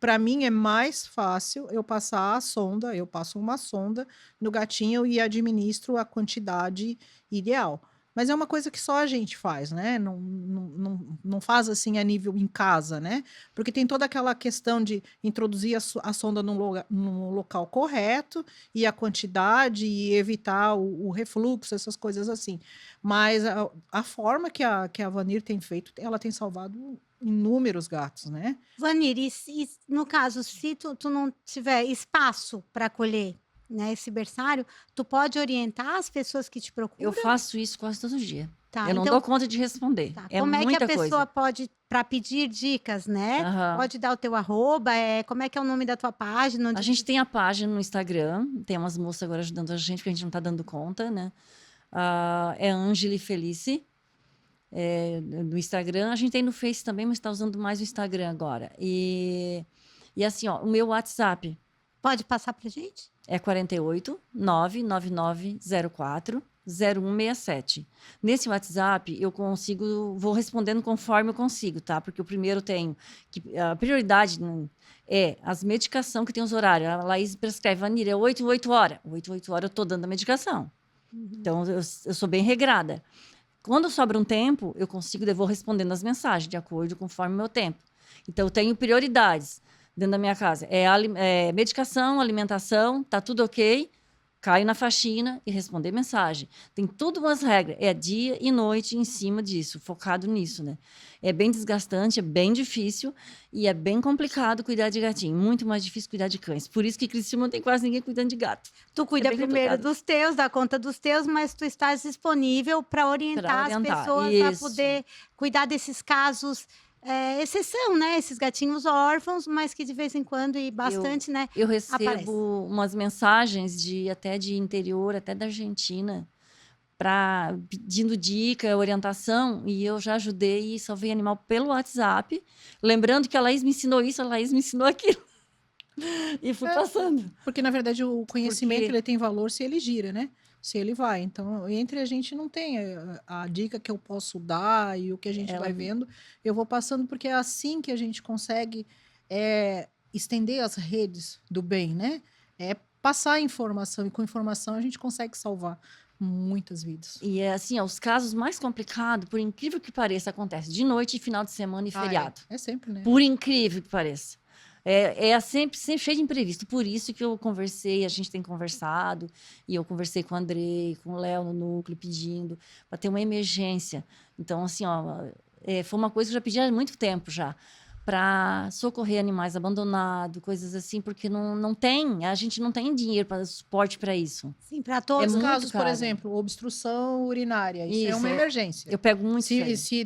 Speaker 3: para mim é mais fácil eu passar a sonda, eu passo uma sonda no gatinho e administro a quantidade ideal. Mas é uma coisa que só a gente faz, né? Não faz assim a nível em casa, né? Porque tem toda aquela questão de introduzir a sonda no local correto e a quantidade e evitar o refluxo, essas coisas assim. Mas a forma que a Vanir tem feito, ela tem salvado inúmeros gatos, né?
Speaker 1: Vanir, no caso, se tu não tiver espaço para colher, né, esse berçário, tu pode orientar as pessoas que te procuram?
Speaker 2: Eu faço isso quase todo dia.
Speaker 1: Tá,
Speaker 2: Eu não
Speaker 1: então,
Speaker 2: dou conta de responder.
Speaker 1: tá.
Speaker 2: É
Speaker 1: Como é que a
Speaker 2: muita
Speaker 1: pessoa
Speaker 2: coisa.
Speaker 1: pode, para pedir dicas, né?
Speaker 2: Aham.
Speaker 1: Pode dar o teu arroba, como é que é o nome da tua página?
Speaker 2: A gente tem a página no Instagram, tem umas moças agora ajudando a gente, porque a gente não está dando conta, né? É Angeli Felice, no Instagram. A gente tem no Face também, mas está usando mais o Instagram agora. E assim, ó, o meu WhatsApp
Speaker 1: Pode passar pra gente?
Speaker 2: é 48 99904 0167. Nesse WhatsApp, vou respondendo conforme eu consigo, tá? Porque o primeiro tenho que a prioridade é as medicações que tem os horários. A Laís prescreve, Vanira, é 8 horas. 8 horas eu tô dando a medicação. Então, eu sou bem regrada. Quando sobra um tempo, eu vou respondendo as mensagens, de acordo conforme o meu tempo. Então, eu tenho prioridades dentro da minha casa. Medicação, alimentação, tá tudo ok. Caio na faxina e responder mensagem. Tem tudo umas regras. É dia e noite em cima disso, focado nisso, né? É bem desgastante, é bem difícil e é bem complicado cuidar de gatinho. Muito mais difícil cuidar de cães. Por isso que Criciúma não tem quase ninguém cuidando de gato.
Speaker 1: Tu cuida
Speaker 2: bem
Speaker 1: primeiro
Speaker 2: complicado.
Speaker 1: dos teus, dá conta dos teus, mas tu estás disponível para orientar as pessoas a
Speaker 2: isso.
Speaker 1: poder cuidar desses casos, exceção, né? Esses gatinhos órfãos, mas que de vez em quando e bastante, né?
Speaker 2: Eu
Speaker 1: aparece.
Speaker 2: recebo umas mensagens até de interior, até da Argentina, pedindo dica, orientação, e eu já ajudei e salvei animal pelo WhatsApp, lembrando que a Laís me ensinou isso, a Laís me ensinou aquilo. E fui passando.
Speaker 3: Porque, na verdade, o conhecimento ele tem valor se ele gira, né? Se ele vai. Então, entre a gente não tem a dica que eu posso dar e o que a gente vai vendo, eu vou passando, porque é assim que a gente consegue estender as redes do bem, né? É passar informação, e com informação a gente consegue salvar muitas vidas.
Speaker 2: E assim, os casos mais complicados, por incrível que pareça, acontecem de noite, final de semana e feriado.
Speaker 3: É sempre, né?
Speaker 2: Por incrível que pareça. Sempre cheio de imprevisto. Por isso que eu conversei, a gente tem conversado, e eu conversei com o Andrei, com o Léo no núcleo, pedindo para ter uma emergência. Então, assim, foi uma coisa que eu já pedi há muito tempo já, para socorrer animais abandonados, coisas assim, porque a gente não tem dinheiro para suporte para isso.
Speaker 1: Sim, para todos
Speaker 3: os
Speaker 1: os
Speaker 3: casos,
Speaker 2: caro.
Speaker 3: por exemplo, obstrução urinária, isso é uma emergência.
Speaker 2: Eu pego muito
Speaker 3: se,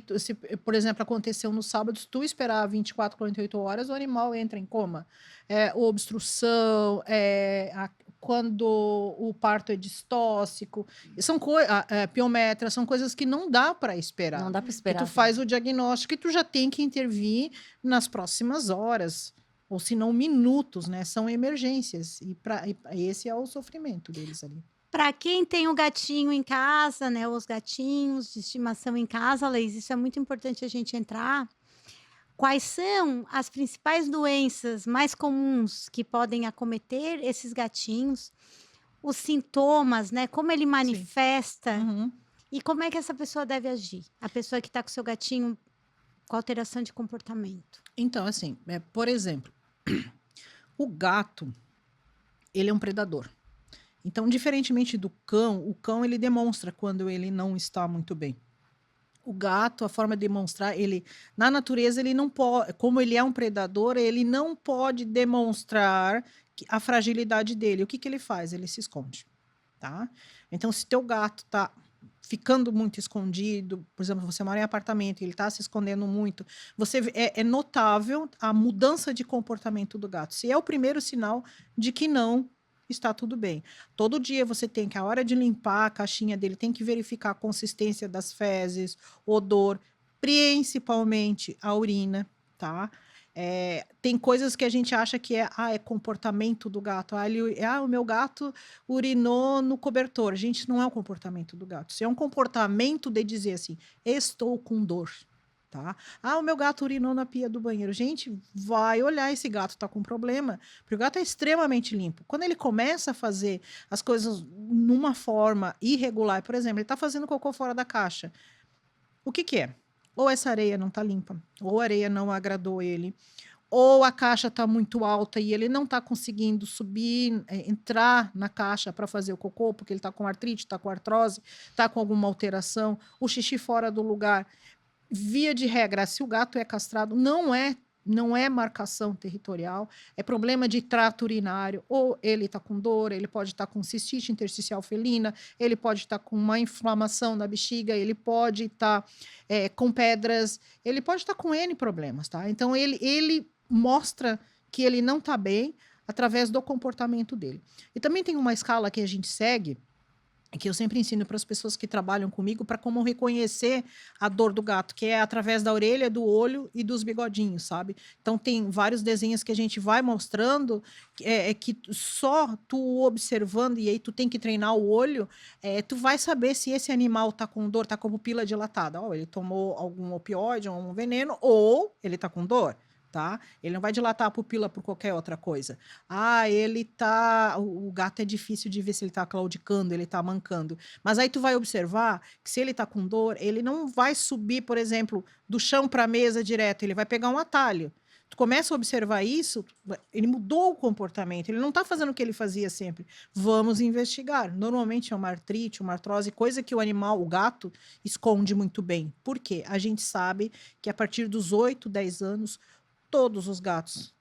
Speaker 3: por exemplo, aconteceu no sábado, se tu esperar 24, 48 horas, o animal entra em coma. Obstrução, quando o parto é distóxico, são piometra, são coisas que não dá para esperar.
Speaker 2: Não dá para esperar.
Speaker 3: E tu faz o diagnóstico e tu já tem que intervir nas próximas horas, ou se não minutos, né? São emergências. E esse é o sofrimento deles ali.
Speaker 1: Para quem tem o gatinho em casa, né? Os gatinhos de estimação em casa, Laís, isso é muito importante a gente entrar. Quais são as principais doenças mais comuns que podem acometer esses gatinhos? Os sintomas, né? Como ele manifesta e como é que essa pessoa deve agir? A pessoa que está com seu gatinho com alteração de comportamento.
Speaker 3: Então, assim, por exemplo, o gato, ele é um predador. Então, diferentemente do cão, o cão ele demonstra quando ele não está muito bem. O gato, a forma de demonstrar, na natureza, ele não pode, como ele é um predador, ele não pode demonstrar a fragilidade dele. O que ele faz? Ele se esconde, tá? Então, se teu gato tá ficando muito escondido, por exemplo, você mora em apartamento e ele está se escondendo muito, é notável a mudança de comportamento do gato. Se é o primeiro sinal de que não está tudo bem. Todo dia você tem que, a hora de limpar a caixinha dele, tem que verificar a consistência das fezes, odor, principalmente a urina, tá? Tem coisas que a gente acha que é comportamento do gato. O meu gato urinou no cobertor. Gente, não é o comportamento do gato. Isso é um comportamento de dizer assim, estou com dor. Tá? O meu gato urinou na pia do banheiro. Gente, vai olhar, esse gato tá com problema, porque o gato é extremamente limpo. Quando ele começa a fazer as coisas numa forma irregular, por exemplo, ele tá fazendo cocô fora da caixa, o que é? Ou essa areia não tá limpa, ou a areia não agradou ele, ou a caixa tá muito alta e ele não tá conseguindo subir, entrar na caixa para fazer o cocô, porque ele tá com artrite, tá com artrose, tá com alguma alteração, o xixi fora do lugar. Via de regra, se o gato é castrado, não é marcação territorial, é problema de trato urinário, ou ele está com dor, ele pode estar com cistite intersticial felina, ele pode estar com uma inflamação na bexiga, ele pode estar com pedras, ele pode estar com N problemas, tá? Então, ele mostra que ele não está bem através do comportamento dele. E também tem uma escala que a gente segue, que eu sempre ensino para as pessoas que trabalham comigo para como reconhecer a dor do gato, que é através da orelha, do olho e dos bigodinhos, sabe? Então tem vários desenhos que a gente vai mostrando que só tu observando, e aí tu tem que treinar o olho, tu vai saber se esse animal tá com dor, tá com a pupila dilatada. Ó, ele tomou algum opioide, algum veneno, ou ele tá com dor. Tá? Ele não vai dilatar a pupila por qualquer outra coisa. Ele tá. O gato é difícil de ver se ele tá claudicando, ele tá mancando. Mas aí tu vai observar que se ele tá com dor, ele não vai subir, por exemplo, do chão para a mesa direto, ele vai pegar um atalho. Tu começa a observar isso, ele mudou o comportamento, ele não tá fazendo o que ele fazia sempre. Vamos investigar. Normalmente é uma artrite, uma artrose, coisa que o animal, o gato, esconde muito bem. Por quê? A gente sabe que a partir dos 8, 10 anos, todos os gatos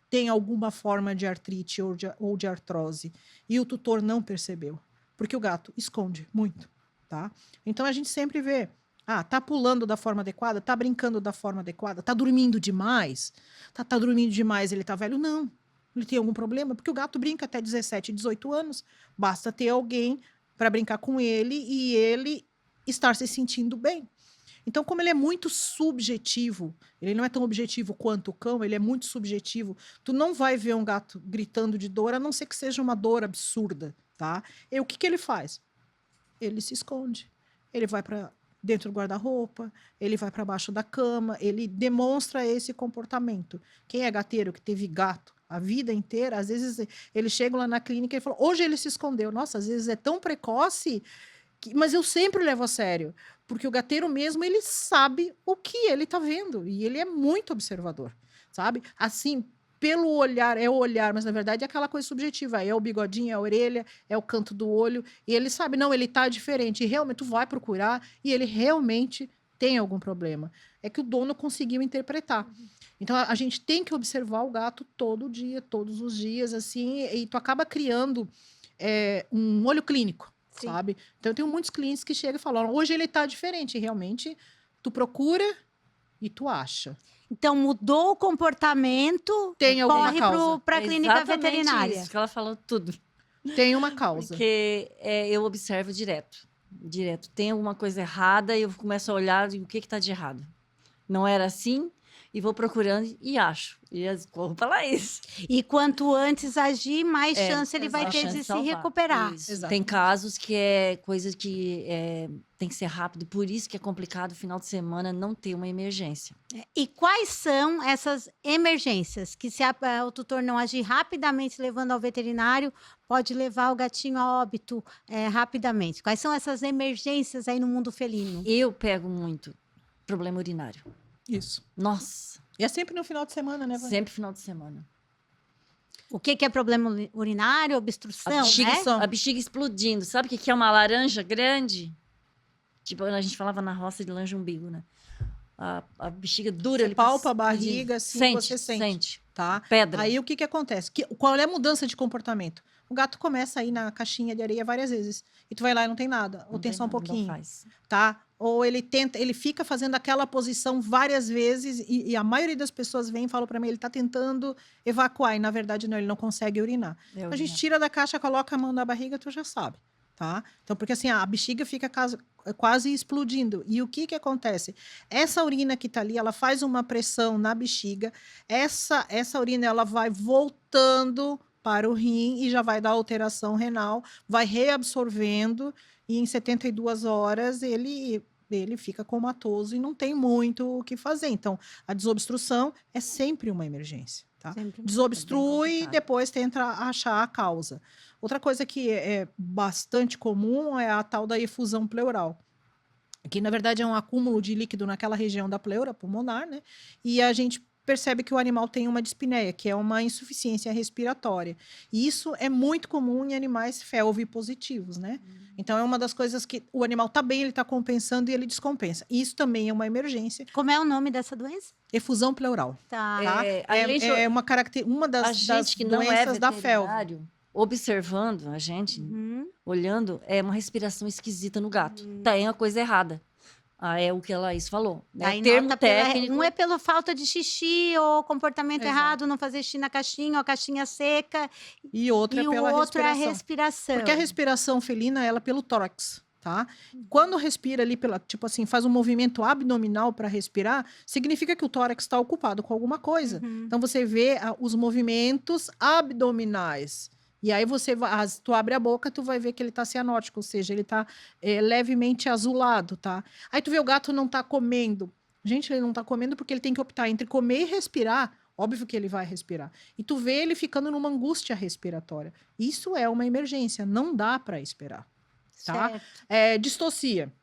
Speaker 3: têm alguma forma de artrite ou de artrose. E o tutor não percebeu. Porque o gato esconde muito, tá? Então, a gente sempre vê. Tá pulando da forma adequada? Tá brincando da forma adequada? Tá dormindo demais? Tá dormindo demais, ele tá velho? Não. Ele tem algum problema? Porque o gato brinca até 17, 18 anos. Basta ter alguém para brincar com ele e ele estar se sentindo bem. Então, como ele é muito subjetivo, ele não é tão objetivo quanto o cão, ele é muito subjetivo, tu não vai ver um gato gritando de dor, a não ser que seja uma dor absurda, tá? E o que ele faz? Ele se esconde. Ele vai para dentro do guarda-roupa, ele vai para baixo da cama, ele demonstra esse comportamento. Quem é gateiro, que teve gato a vida inteira, às vezes ele chega lá na clínica e fala, hoje ele se escondeu. Nossa, às vezes é tão precoce, mas eu sempre levo a sério. Porque o gateiro mesmo, ele sabe o que ele tá vendo. E ele é muito observador, sabe? Assim, pelo olhar, é o olhar, mas na verdade é aquela coisa subjetiva. É o bigodinho, é a orelha, é o canto do olho. E ele sabe, não, ele tá diferente. E realmente tu vai procurar e ele realmente tem algum problema. É que o dono conseguiu interpretar. Então a gente tem que observar o gato todo dia, todos os dias, assim, e tu acaba criando um olho clínico. Sim. Sabe? Então, eu tenho muitos clientes que chegam e falam, hoje ele tá diferente. E realmente, tu procura e tu acha.
Speaker 1: Então, mudou o comportamento,
Speaker 3: tem alguma causa.
Speaker 1: Para a clínica veterinária.
Speaker 2: Isso que ela falou tudo.
Speaker 3: Tem uma causa.
Speaker 2: Porque eu observo direto. Tem alguma coisa errada e eu começo a olhar e o que está de errado. Não era assim? E vou procurando e acho. E corro para lá isso.
Speaker 1: E quanto antes agir, mais chance ele vai ter de se recuperar.
Speaker 2: Tem casos que é coisa que tem que ser rápido. Por isso que é complicado, final de semana, não ter uma emergência.
Speaker 1: E quais são essas emergências? Que se o tutor não agir rapidamente levando ao veterinário, pode levar o gatinho a óbito rapidamente. Quais são essas emergências aí no mundo felino?
Speaker 2: Eu pego muito problema urinário.
Speaker 3: Isso.
Speaker 2: Nossa.
Speaker 3: E é sempre no final de semana, né, Vânia?
Speaker 2: Sempre final de semana.
Speaker 1: O que é problema urinário? Obstrução,
Speaker 2: a bexiga explodindo. Sabe o que é uma laranja grande? Tipo, a gente falava na roça de laranja umbigo, né? A bexiga dura.
Speaker 3: Você palpa a barriga, assim, você sente. Tá?
Speaker 2: Pedra.
Speaker 3: Aí, o que acontece? Qual é a mudança de comportamento? O gato começa a ir na caixinha de areia várias vezes. E tu vai lá e não tem nada. Ou tem só um pouquinho. Tá? Ou ele fica fazendo aquela posição várias vezes e a maioria das pessoas vem e fala para mim, ele tá tentando evacuar. E na verdade, não, ele não consegue urinar. A gente tira da caixa, coloca a mão na barriga, tu já sabe. Tá? Então, porque assim, a bexiga fica quase explodindo. E o que acontece? Essa urina que tá ali, ela faz uma pressão na bexiga. Essa urina, ela vai voltando para o rim e já vai dar alteração renal, vai reabsorvendo e em 72 horas ele fica comatoso e não tem muito o que fazer. Então, a desobstrução é sempre uma emergência. Tá? Desobstrui e depois tenta achar a causa. Outra coisa que é bastante comum é a tal da efusão pleural, que na verdade é um acúmulo de líquido naquela região da pleura pulmonar, né? E a gente percebe que o animal tem uma dispneia, que é uma insuficiência respiratória. E isso é muito comum em animais felvipositivos, né? Então, é uma das coisas que o animal tá bem, ele tá compensando e ele descompensa. E isso também é uma emergência.
Speaker 1: Como é o nome dessa doença?
Speaker 3: Efusão pleural.
Speaker 1: Tá.
Speaker 3: É uma das doenças da felve.
Speaker 2: Observando a gente, olhando, é uma respiração esquisita no gato. Tem uma coisa errada. É o que a Laís falou, né?
Speaker 1: Aí
Speaker 2: Termo
Speaker 1: nota
Speaker 2: técnico.
Speaker 1: um é pela falta de xixi ou comportamento
Speaker 3: Exato.
Speaker 1: errado, não fazer xixi na caixinha ou a caixinha seca,
Speaker 3: E outra
Speaker 1: e
Speaker 3: é
Speaker 1: o
Speaker 3: pela
Speaker 1: outro é a
Speaker 3: respiração.
Speaker 1: respiração.
Speaker 3: Porque a respiração felina, ela é pelo tórax, tá? Quando respira ali pela, tipo assim, faz um movimento abdominal para respirar, significa que o tórax está ocupado com alguma coisa.
Speaker 1: Uhum.
Speaker 3: Então você vê os movimentos abdominais. E aí tu abre a boca, tu vai ver que ele tá cianótico, ou seja, ele tá levemente azulado, tá? Aí tu vê o gato não tá comendo. Gente, ele não tá comendo porque ele tem que optar entre comer e respirar. Óbvio que ele vai respirar. E tu vê ele ficando numa angústia respiratória. Isso é uma emergência, não dá para esperar, tá?
Speaker 1: Certo.
Speaker 3: Distocia,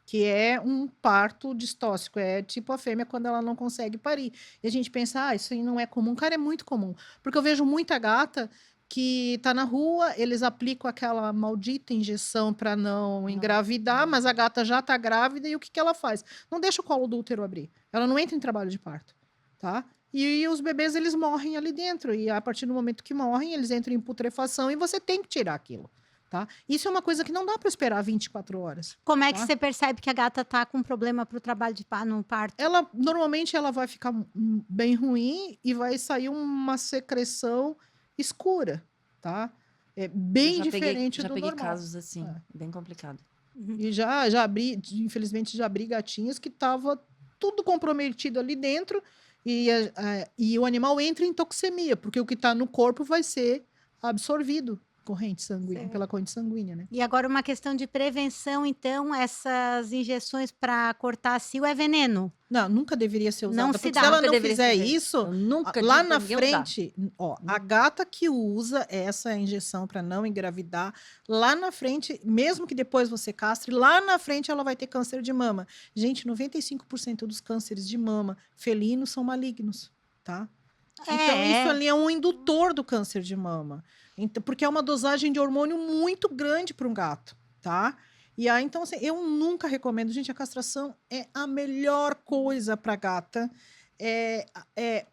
Speaker 3: que é um parto distóxico, é tipo a fêmea quando ela não consegue parir. E a gente pensa, isso aí não é comum. Cara, é muito comum. Porque eu vejo muita gata que tá na rua, eles aplicam aquela maldita injeção para não engravidar, mas a gata já tá grávida e o que que ela faz? Não deixa o colo do útero abrir. Ela não entra em trabalho de parto, tá? E os bebês, eles morrem ali dentro. E a partir do momento que morrem, eles entram em putrefação e você tem que tirar aquilo, tá? Isso é uma coisa que não dá para esperar 24 horas.
Speaker 1: Como é que
Speaker 3: Tá.
Speaker 1: você percebe que a gata tá com problema pro trabalho no parto?
Speaker 3: Normalmente, ela vai ficar bem ruim e vai sair uma secreção escura, tá? É bem diferente
Speaker 2: já
Speaker 3: do
Speaker 2: peguei
Speaker 3: normal.
Speaker 2: casos assim,
Speaker 3: É.
Speaker 2: bem complicado.
Speaker 3: E infelizmente, já abri gatinhas que tava tudo comprometido ali dentro e o animal entra em toxemia, porque o que está no corpo vai ser absorvido pela corrente sanguínea, né?
Speaker 1: E agora uma questão de prevenção, então, essas injeções para cortar cio é veneno?
Speaker 3: Não, nunca deveria ser usada.
Speaker 1: Não
Speaker 3: Porque
Speaker 1: se dá.
Speaker 3: se ela
Speaker 2: Nunca
Speaker 3: não
Speaker 2: deveria
Speaker 3: fizer
Speaker 2: ser feito.
Speaker 3: isso,
Speaker 2: Eu nunca
Speaker 3: lá
Speaker 2: digo
Speaker 3: na
Speaker 2: pra ninguém usar.
Speaker 3: frente, a gata que usa essa injeção para não engravidar, lá na frente, mesmo que depois você castre, lá na frente ela vai ter câncer de mama. Gente, 95% dos cânceres de mama felinos são malignos, tá? Então, isso ali é um indutor do câncer de mama. Então, porque é uma dosagem de hormônio muito grande para um gato, tá? E aí, então, assim, eu nunca recomendo. Gente, a castração é a melhor coisa para gata.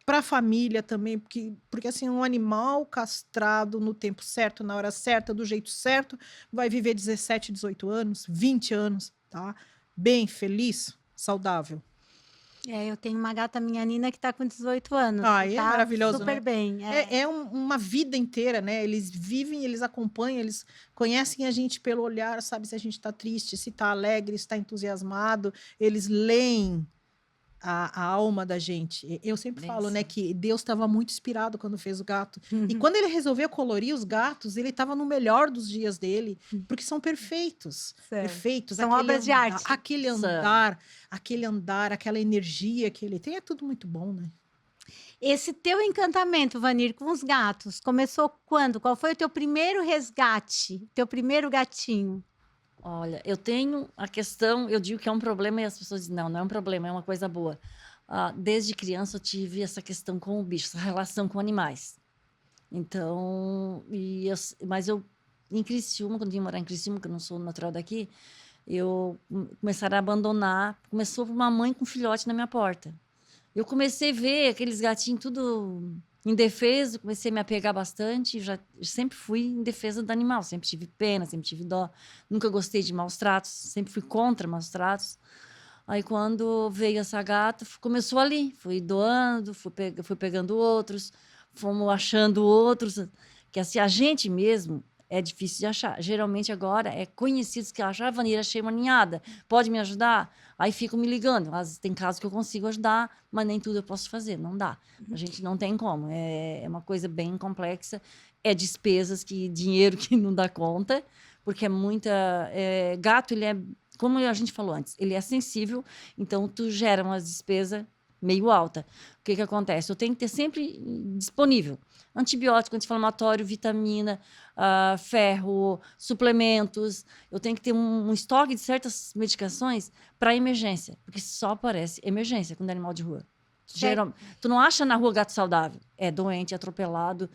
Speaker 3: Para a família também, porque assim, um animal castrado no tempo certo, na hora certa, do jeito certo, vai viver 17, 18 anos, 20 anos, tá? Bem feliz, saudável.
Speaker 1: Eu tenho uma gata, minha Nina, que está com 18 anos.
Speaker 3: É
Speaker 1: Tá
Speaker 3: maravilhoso,
Speaker 1: super
Speaker 3: né?
Speaker 1: bem.
Speaker 3: Uma vida inteira, né? Eles vivem, eles acompanham, eles conhecem a gente pelo olhar, sabe se a gente está triste, se está alegre, se está entusiasmado. Eles leem a alma da gente. Eu sempre
Speaker 2: Bem
Speaker 3: falo, né,
Speaker 2: assim.
Speaker 3: que Deus estava muito inspirado quando fez o gato. E quando ele resolveu colorir os gatos, ele estava no melhor dos dias dele, porque são perfeitos. Perfeitos.
Speaker 1: São obras de arte.
Speaker 3: Aquele andar, aquela energia que ele tem, é tudo muito bom, né?
Speaker 1: Esse teu encantamento, Vanir, com os gatos, começou quando? Qual foi o teu primeiro resgate? Teu primeiro gatinho?
Speaker 2: Olha, eu tenho a questão, eu digo que é um problema e as pessoas dizem, não é um problema, é uma coisa boa. Desde criança eu tive essa questão com o bicho, essa relação com animais. Então, mas eu, em Criciúma, quando vim morar em Criciúma, que eu não sou natural daqui, eu começaram a abandonar, começou uma mãe com filhote na minha porta. Eu comecei a ver aqueles gatinhos tudo indefeso, comecei a me apegar bastante, sempre fui em defesa do animal, sempre tive pena, sempre tive dó, nunca gostei de maus tratos, sempre fui contra maus tratos. Aí quando veio essa gata, começou ali, fui doando, fui pegando outros, fomos achando outros, que assim, a gente mesmo é difícil de achar. Geralmente agora é conhecidos que acham, Vanir, achei uma ninhada, pode me ajudar? Aí ficam me ligando. Tem casos que eu consigo ajudar, mas nem tudo eu posso fazer, não dá. A gente não tem como. É uma coisa bem complexa, é despesas, dinheiro que não dá conta, porque é muita... gato, ele é, como a gente falou antes, ele é sensível, então tu gera uma despesa meio alta. O que acontece? Eu tenho que ter sempre disponível antibiótico, anti-inflamatório, vitamina, ferro, suplementos. Eu tenho que ter um estoque de certas medicações para emergência, porque só aparece emergência quando é animal de rua. Tu não acha na rua gato saudável. É doente, é atropelado,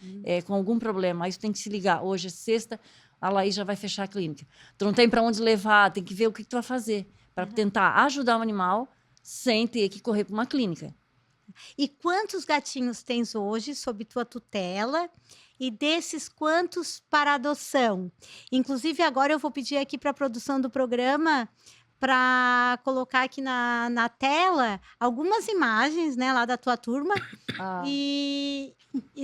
Speaker 2: com algum problema. Aí tu tem que se ligar. Hoje é sexta, a Laís já vai fechar a clínica. Tu não tem para onde levar, tem que ver o que tu vai fazer para tentar ajudar o animal sem ter que correr para uma clínica.
Speaker 1: E quantos gatinhos tens hoje sob tua tutela? E desses, quantos para adoção? Inclusive, agora eu vou pedir aqui para a produção do programa para colocar aqui na tela algumas imagens, né, lá da tua turma.
Speaker 2: Ah,
Speaker 1: E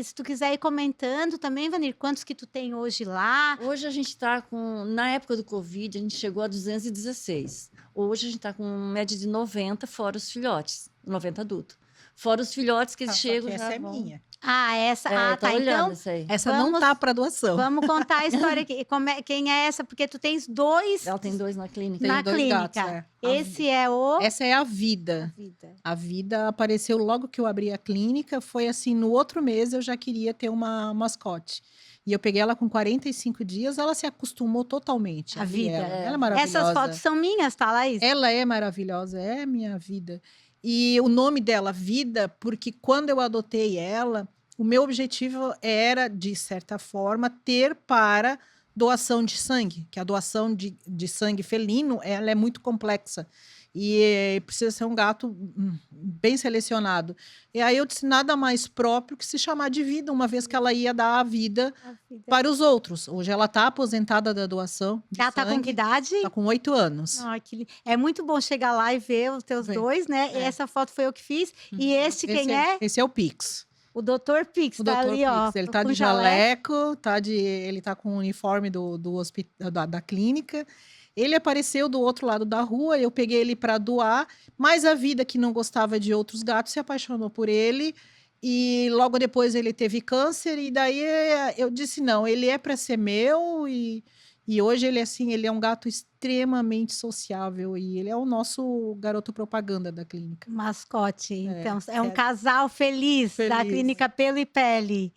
Speaker 1: se tu quiser ir comentando também, Vanir, quantos que tu tem hoje lá?
Speaker 2: hoje a gente está com... Na época do Covid, a gente chegou a 216. Hoje a gente está com média de 90, fora os filhotes. 90 adultos. Fora os filhotes que eles
Speaker 3: Só que
Speaker 2: chegam
Speaker 3: essa
Speaker 2: já
Speaker 3: é
Speaker 2: vão...
Speaker 3: minha.
Speaker 1: Ah, essa. Ah,
Speaker 2: tá
Speaker 1: tá.
Speaker 2: olhando
Speaker 1: Então,
Speaker 2: essa aí.
Speaker 3: Essa não
Speaker 1: Vamos-
Speaker 3: tá para doação.
Speaker 1: vamos contar a história aqui. Quem é essa? Porque tu tens dois
Speaker 2: Ela tem 2 na clínica.
Speaker 3: Tem
Speaker 1: na
Speaker 3: 2
Speaker 1: clínica.
Speaker 3: gatos, é.
Speaker 1: Esse é o.
Speaker 3: Essa é a Vida.
Speaker 1: Vida.
Speaker 3: A Vida apareceu logo que eu abri a clínica. Foi assim, no outro mês eu já queria ter uma mascote. E eu peguei ela com 45 dias, ela se acostumou totalmente.
Speaker 1: A
Speaker 3: Vi
Speaker 1: Vida.
Speaker 3: Ela é maravilhosa.
Speaker 1: Essas fotos são minhas, tá, Laís?
Speaker 3: Ela é maravilhosa, é minha vida. E o nome dela, Vida, porque quando eu adotei ela, o meu objetivo era, de certa forma, ter para doação de sangue, que a doação de sangue felino, ela é muito complexa. E precisa ser um gato bem selecionado. E aí eu disse, nada mais próprio que se chamar de Vida, uma vez que ela ia dar a vida
Speaker 1: A Vida.
Speaker 3: para os outros. Hoje ela está aposentada da doação de
Speaker 1: Ela tá com que
Speaker 3: sangue.
Speaker 1: idade?
Speaker 3: Tá com 8 anos.
Speaker 1: Ai, É muito bom chegar lá e ver os teus
Speaker 3: Ver.
Speaker 1: dois, né?
Speaker 3: É.
Speaker 1: Essa foto foi eu que fiz. E esse quem é?
Speaker 3: Esse é o Pix.
Speaker 1: O Dr. Pix,
Speaker 3: O
Speaker 1: tá
Speaker 3: Dr.
Speaker 1: ali, ó.
Speaker 3: Pix. Ele tá
Speaker 1: com
Speaker 3: de
Speaker 1: jaleco.
Speaker 3: jaleco, ele tá com o uniforme do hospital, da clínica. Ele apareceu do outro lado da rua, eu peguei ele para doar, mas a Vida, que não gostava de outros gatos, se apaixonou por ele. E logo depois ele teve câncer, e daí eu disse: não, ele é para ser meu. E hoje ele, assim, ele é um gato extremamente sociável, e ele é o nosso garoto propaganda da clínica.
Speaker 1: Mascote. Então, é um
Speaker 3: é.
Speaker 1: casal feliz da
Speaker 3: Feliz.
Speaker 1: Clínica Pelo e Pele.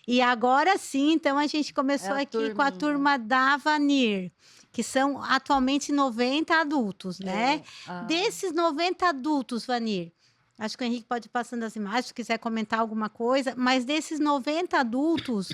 Speaker 1: E agora sim, então a gente começou
Speaker 2: É a
Speaker 1: aqui com a
Speaker 2: turminha.
Speaker 1: turma da Vanir, que são atualmente 90 adultos, né? Desses 90 adultos, Vanir, acho que o Henrique pode ir passando as imagens, se quiser comentar alguma coisa, mas desses 90 adultos,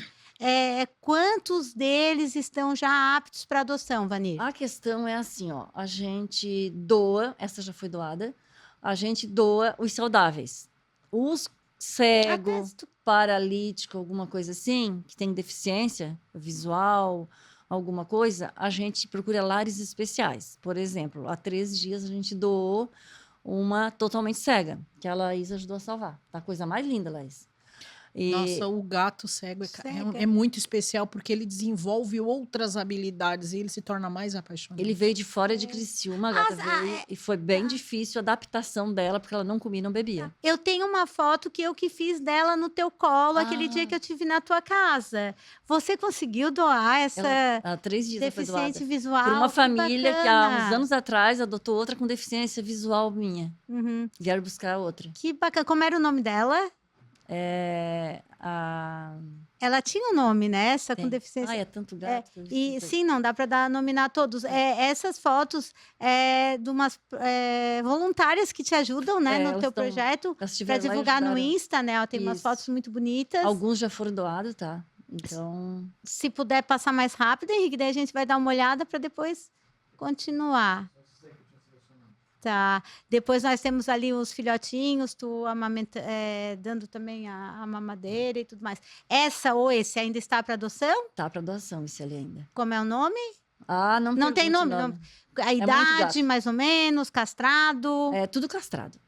Speaker 1: quantos deles estão já aptos para adoção, Vanir?
Speaker 2: A questão é assim, ó, a gente doa, essa já foi doada, a gente doa os saudáveis. Os
Speaker 1: Até
Speaker 2: cegos,
Speaker 1: se tu-
Speaker 2: paralítico, alguma coisa assim, que tem deficiência visual, alguma coisa, a gente procura lares especiais. Por exemplo, há 13 dias a gente doou uma totalmente cega, que a Laís ajudou a salvar. Tá a coisa mais linda, Laís. E
Speaker 3: Nossa, o gato cego
Speaker 1: Cega.
Speaker 3: é muito especial, porque ele desenvolve outras habilidades e ele se torna mais apaixonante.
Speaker 2: ele veio de fora de Criciúma, a gata veio, e foi bem difícil a adaptação dela, porque ela não comia e não bebia.
Speaker 1: Eu tenho uma foto que eu que fiz dela no teu colo, aquele dia
Speaker 2: Ah.
Speaker 1: que eu tive na tua casa. Você conseguiu doar essa
Speaker 2: Há 3 dias ela foi doada.
Speaker 1: deficiente visual?
Speaker 2: Por uma família que há
Speaker 1: bacana.
Speaker 2: uns anos atrás adotou outra com deficiência visual minha.
Speaker 1: Uhum.
Speaker 2: Vieram buscar outra.
Speaker 1: Que bacana. Como era o nome dela? Ela tinha um nome, né? Essa com
Speaker 2: Tem.
Speaker 1: deficiência.
Speaker 2: Ai, é tanto gato. que eu
Speaker 1: E
Speaker 2: esqueci.
Speaker 1: sim, não dá para nominar todos. Essas fotos de umas voluntárias que te ajudam, né, no
Speaker 2: elas
Speaker 1: teu
Speaker 2: tão-
Speaker 1: projeto,
Speaker 2: Elas
Speaker 1: para
Speaker 2: tiveram lá e
Speaker 1: divulgar no
Speaker 2: ajudaram.
Speaker 1: Insta, né? Ó, tem umas
Speaker 2: Isso.
Speaker 1: fotos muito bonitas.
Speaker 2: Alguns já foram doados, tá? Então,
Speaker 1: Se puder passar mais rápido, Henrique, daí a gente vai dar uma olhada para depois continuar. Tá. Depois nós temos ali os filhotinhos, tu dando também a mamadeira e tudo mais. Essa ou esse ainda está para adoção?
Speaker 2: tá para doação esse ali ainda.
Speaker 1: Como é o nome?
Speaker 2: Ah, não
Speaker 1: Não tem
Speaker 2: pergunte
Speaker 1: nome,
Speaker 2: o
Speaker 1: A
Speaker 2: muito
Speaker 1: idade,
Speaker 2: gato.
Speaker 1: mais ou menos, castrado.
Speaker 2: É tudo castrado.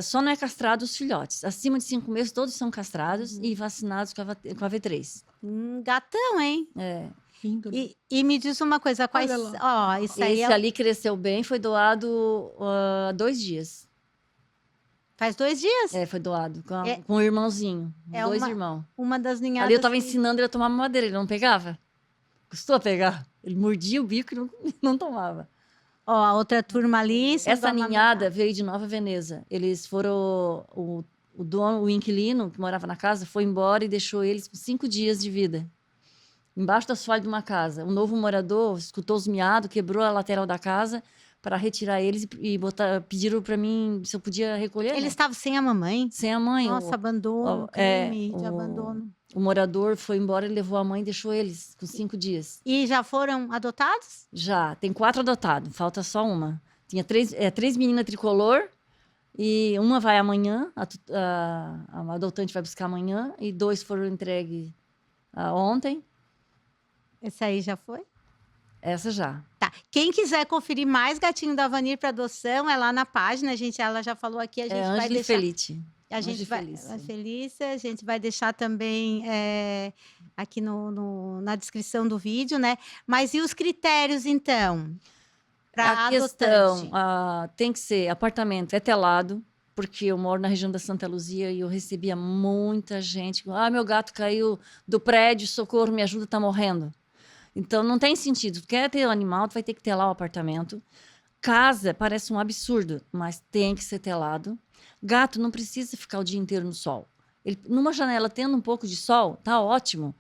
Speaker 2: Só não é castrado os filhotes. Acima de 5 meses, todos são castrados e vacinados com a V3.
Speaker 1: Gatão, hein?
Speaker 2: É.
Speaker 3: Lindo, né?
Speaker 1: E me diz uma coisa, quais...
Speaker 3: Olha
Speaker 1: Ó, isso aí
Speaker 2: Esse ali cresceu bem, foi doado há 2 dias.
Speaker 1: faz 2 dias?
Speaker 2: Foi doado
Speaker 1: É-
Speaker 2: com o irmãozinho.
Speaker 1: é
Speaker 2: Dois
Speaker 1: uma-
Speaker 2: irmãos.
Speaker 1: Uma das ninhadas...
Speaker 2: Ali eu tava
Speaker 1: que-
Speaker 2: ensinando ele a tomar mamadeira, ele não pegava. Custou a pegar. Ele mordia o bico e não tomava.
Speaker 1: Ó, a outra turma ali... sendo
Speaker 2: Essa
Speaker 1: amamentada.
Speaker 2: ninhada veio de Nova Veneza. Eles foram. O dono, o inquilino que morava na casa, foi embora e deixou eles com 5 dias de vida. Embaixo do asfalto de uma casa. O novo morador escutou os miados, quebrou a lateral da casa para retirar eles e pediram para mim se eu podia recolher.
Speaker 1: Eles
Speaker 2: né?
Speaker 1: estavam sem a mamãe?
Speaker 2: Sem a mãe.
Speaker 1: Nossa, abandono, crime de abandono.
Speaker 2: O morador foi embora e levou a mãe e deixou eles com 5 dias.
Speaker 1: E já foram adotados?
Speaker 2: Já, tem 4 adotados, falta só uma. Tinha 3 meninas tricolor e uma vai amanhã, a adotante vai buscar amanhã, e 2 foram entregues ontem.
Speaker 1: Esse aí já foi?
Speaker 2: Essa já.
Speaker 1: Tá. Quem quiser conferir mais gatinho da Vanir para adoção, é lá na página, ela já falou aqui, a
Speaker 2: É
Speaker 1: gente vai
Speaker 2: Ângela e
Speaker 1: deixar
Speaker 2: Felite.
Speaker 1: a gente
Speaker 2: Ângela e
Speaker 1: vai
Speaker 2: Felícia.
Speaker 1: a Felícia, a gente vai deixar também, aqui na descrição do vídeo, né. Mas e os critérios então, para
Speaker 2: A questão,
Speaker 1: adotante?
Speaker 2: tem que ser apartamento, é telado, porque eu moro na região da Santa Luzia e eu recebia muita gente: "Ah, meu gato caiu do prédio, socorro, me ajuda, tá morrendo". Então não tem sentido. Tu quer ter um animal, tu vai ter que ter lá o apartamento. Casa parece um absurdo, mas tem que ser telado. Gato não precisa ficar o dia inteiro no sol. Numa janela, tendo um pouco de sol, tá ótimo.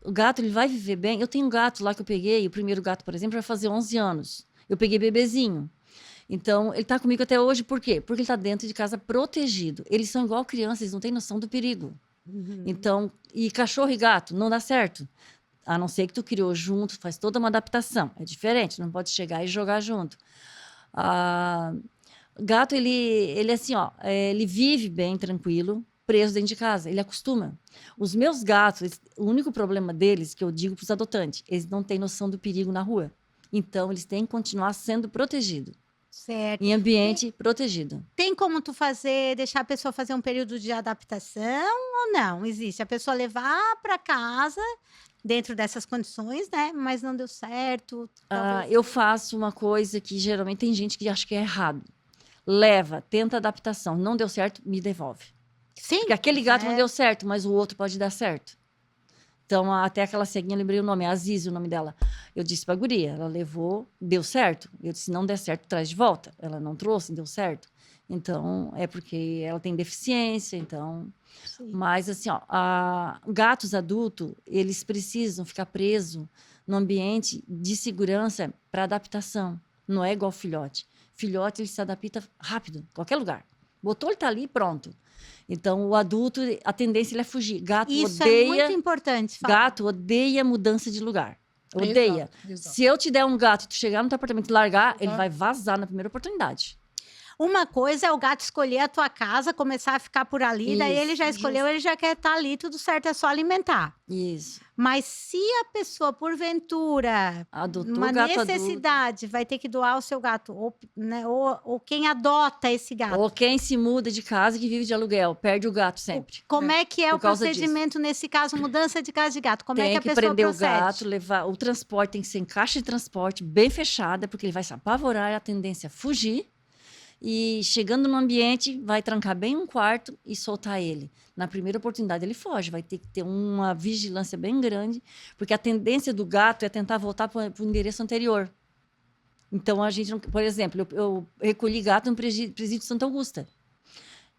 Speaker 2: O gato, ele vai viver bem. Eu tenho um gato lá que eu peguei, o primeiro gato, por exemplo, vai fazer 11 anos. Eu peguei bebezinho. Então, ele tá comigo até hoje, por quê? Porque ele tá dentro de casa protegido. Eles são igual crianças, eles não têm noção do perigo.
Speaker 1: Uhum.
Speaker 2: Então, e cachorro e gato, não dá certo. A não ser que tu criou junto, faz toda uma adaptação. É diferente, não pode chegar e jogar junto. Gato, ele assim, ó, ele vive bem, tranquilo, preso dentro de casa, ele acostuma. Os meus gatos, o único problema deles, que eu digo para os adotantes, eles não têm noção do perigo na rua. Então, eles têm que continuar sendo protegidos,
Speaker 1: Certo.
Speaker 2: em ambiente protegido.
Speaker 1: Tem como tu deixar a pessoa fazer um período de adaptação ou não? Existe? A pessoa levar para casa, dentro dessas condições, né, mas não deu certo, talvez
Speaker 2: Eu faço uma coisa que geralmente tem gente que acha que é errado. Leva, tenta adaptação, não deu certo, me devolve.
Speaker 1: Sim,
Speaker 2: Porque aquele gato não
Speaker 1: é.
Speaker 2: deu certo, mas o outro pode dar certo. Então, até aquela ceguinha, lembrei o nome, a Aziz, o nome dela. Eu disse pra guria, ela levou, deu certo. Eu disse, não der certo, traz de volta. Ela não trouxe, deu certo. Então, é porque ela tem deficiência, então...
Speaker 1: Sim.
Speaker 2: Mas, assim, ó, gatos adultos, eles precisam ficar presos no ambiente de segurança para adaptação. Não é igual filhote. Filhote, ele se adapta rápido, qualquer lugar. Botou, ele tá ali, pronto. Então, o adulto, a tendência ele é fugir. Gato
Speaker 1: Isso é muito importante falar.
Speaker 2: Gato odeia mudança de lugar. Odeia.
Speaker 3: Exato.
Speaker 2: Se eu te der um gato e tu chegar no teu apartamento e largar, ele
Speaker 3: Tá.
Speaker 2: vai vazar na primeira oportunidade.
Speaker 1: Uma coisa é o gato escolher a tua casa, começar a ficar por ali, daí ele já
Speaker 2: Isso,
Speaker 1: escolheu, ele já quer estar ali, tudo certo, é só alimentar.
Speaker 2: Isso.
Speaker 1: Mas se a pessoa, porventura,
Speaker 2: Adotou
Speaker 1: uma
Speaker 2: gato
Speaker 1: necessidade, vai ter que doar o seu gato, ou, né, ou quem adota esse gato.
Speaker 2: Ou quem se muda de casa e que vive de aluguel, perde o gato sempre.
Speaker 1: Como é que é
Speaker 2: por
Speaker 1: o
Speaker 2: causa
Speaker 1: procedimento nesse caso, mudança de casa de gato? Como é
Speaker 2: Tem
Speaker 1: que a
Speaker 2: que
Speaker 1: pessoa
Speaker 2: prender
Speaker 1: procede?
Speaker 2: o gato, levar. O transporte tem que ser em caixa de transporte bem fechada, porque ele vai se apavorar, a tendência é fugir. E chegando no ambiente, vai trancar bem um quarto e soltar ele. Na primeira oportunidade, ele foge. Vai ter que ter uma vigilância bem grande, porque a tendência do gato é tentar voltar para o endereço anterior. Então, a gente não. Por exemplo, eu recolhi gato no presídio de Santa Augusta.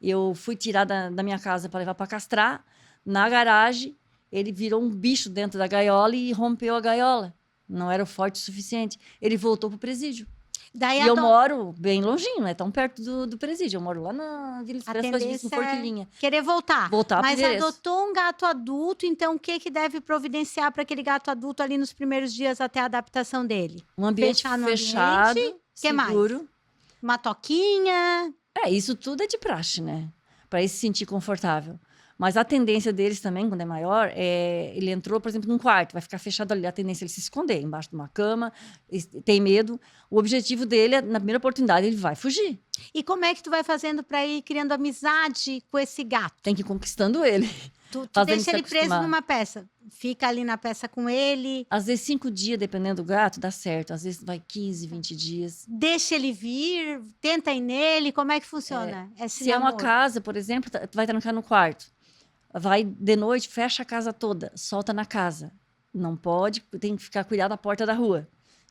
Speaker 2: Eu fui tirar da minha casa para levar para castrar. Na garagem, ele virou um bicho dentro da gaiola e rompeu a gaiola. Não era forte o suficiente. Ele voltou para o presídio.
Speaker 1: Daí
Speaker 2: E eu moro bem longinho, não é tão perto do presídio. Eu moro lá na Vila
Speaker 1: a
Speaker 2: Expressa, no
Speaker 1: tendência
Speaker 2: Forquilinha.
Speaker 1: é querer voltar.
Speaker 2: Voltar pro
Speaker 1: Mas
Speaker 2: endereço.
Speaker 1: adotou um gato adulto, então o que deve providenciar para aquele gato adulto ali nos primeiros dias até a adaptação dele?
Speaker 2: Um ambiente
Speaker 1: Fechar no
Speaker 2: fechado,
Speaker 1: ambiente, que mais?
Speaker 2: seguro.
Speaker 1: Uma toquinha.
Speaker 2: Isso tudo é de praxe, né? Para ele se sentir confortável. Mas a tendência deles também, quando é maior, ele entrou, por exemplo, num quarto, vai ficar fechado ali. A tendência é ele se esconder embaixo de uma cama, tem medo. O objetivo dele é, na primeira oportunidade, ele vai fugir.
Speaker 1: E como é que tu vai fazendo para ir criando amizade com esse gato?
Speaker 2: Tem que ir conquistando ele.
Speaker 1: Tu
Speaker 2: Fazendo
Speaker 1: deixa
Speaker 2: se
Speaker 1: ele preso
Speaker 2: acostumar.
Speaker 1: numa peça. Fica ali na peça com ele.
Speaker 2: Às vezes, 5 dias, dependendo do gato, dá certo. Às vezes, vai 15, 20 dias.
Speaker 1: Deixa ele vir, tenta ir nele. Como é que funciona? Esse
Speaker 2: Se é uma
Speaker 1: namoro?
Speaker 2: casa, por exemplo, tu vai trancar no quarto. Vai de noite, fecha a casa toda, solta na casa. Não pode, tem que ficar cuidado da porta da rua,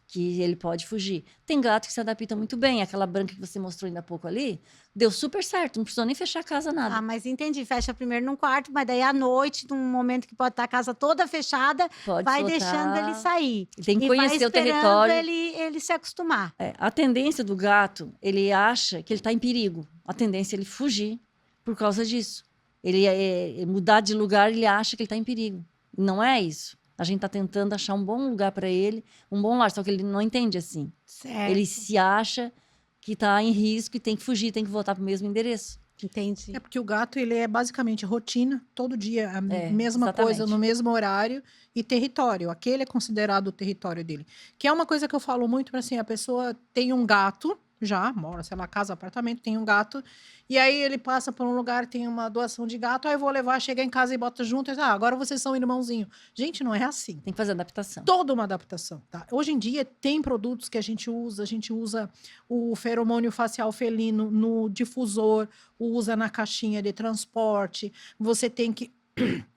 Speaker 2: que ele pode fugir. Tem gato que se adapta muito bem. Aquela branca que você mostrou ainda há pouco ali, deu super certo, não precisou nem fechar a casa, nada.
Speaker 1: Ah, mas entendi. Fecha primeiro num quarto, mas daí à noite, num momento que pode estar a casa toda fechada,
Speaker 2: Pode
Speaker 1: vai
Speaker 2: soltar.
Speaker 1: deixando ele sair.
Speaker 2: Ele tem que
Speaker 1: E vai
Speaker 2: conhecer o
Speaker 1: esperando
Speaker 2: território.
Speaker 1: ele se acostumar.
Speaker 2: A tendência do gato, ele acha que ele está em perigo. A tendência é ele fugir por causa disso. Ele mudar de lugar, ele acha que ele está em perigo. Não é isso. A gente está tentando achar um bom lugar para ele, um bom lar, só que ele não entende assim.
Speaker 1: Certo.
Speaker 2: Ele se acha que está em risco e tem que fugir, tem que voltar para o mesmo endereço.
Speaker 1: Entendi.
Speaker 3: É porque o gato, ele é basicamente rotina, todo dia a mesma coisa,
Speaker 2: exatamente.
Speaker 3: no mesmo horário e território. Aquele é considerado o território dele. Que é uma coisa que eu falo muito, assim, a pessoa tem um gato, já mora, sei lá, casa, apartamento, tem um gato, e aí ele passa por um lugar, tem uma doação de gato, aí eu vou levar, chega em casa e bota junto, e diz, agora vocês são irmãozinho. Gente, não é assim.
Speaker 2: Tem que fazer adaptação.
Speaker 3: Toda uma adaptação, tá? Hoje em dia tem produtos que a gente usa o feromônio facial felino no difusor, usa na caixinha de transporte. Você tem que,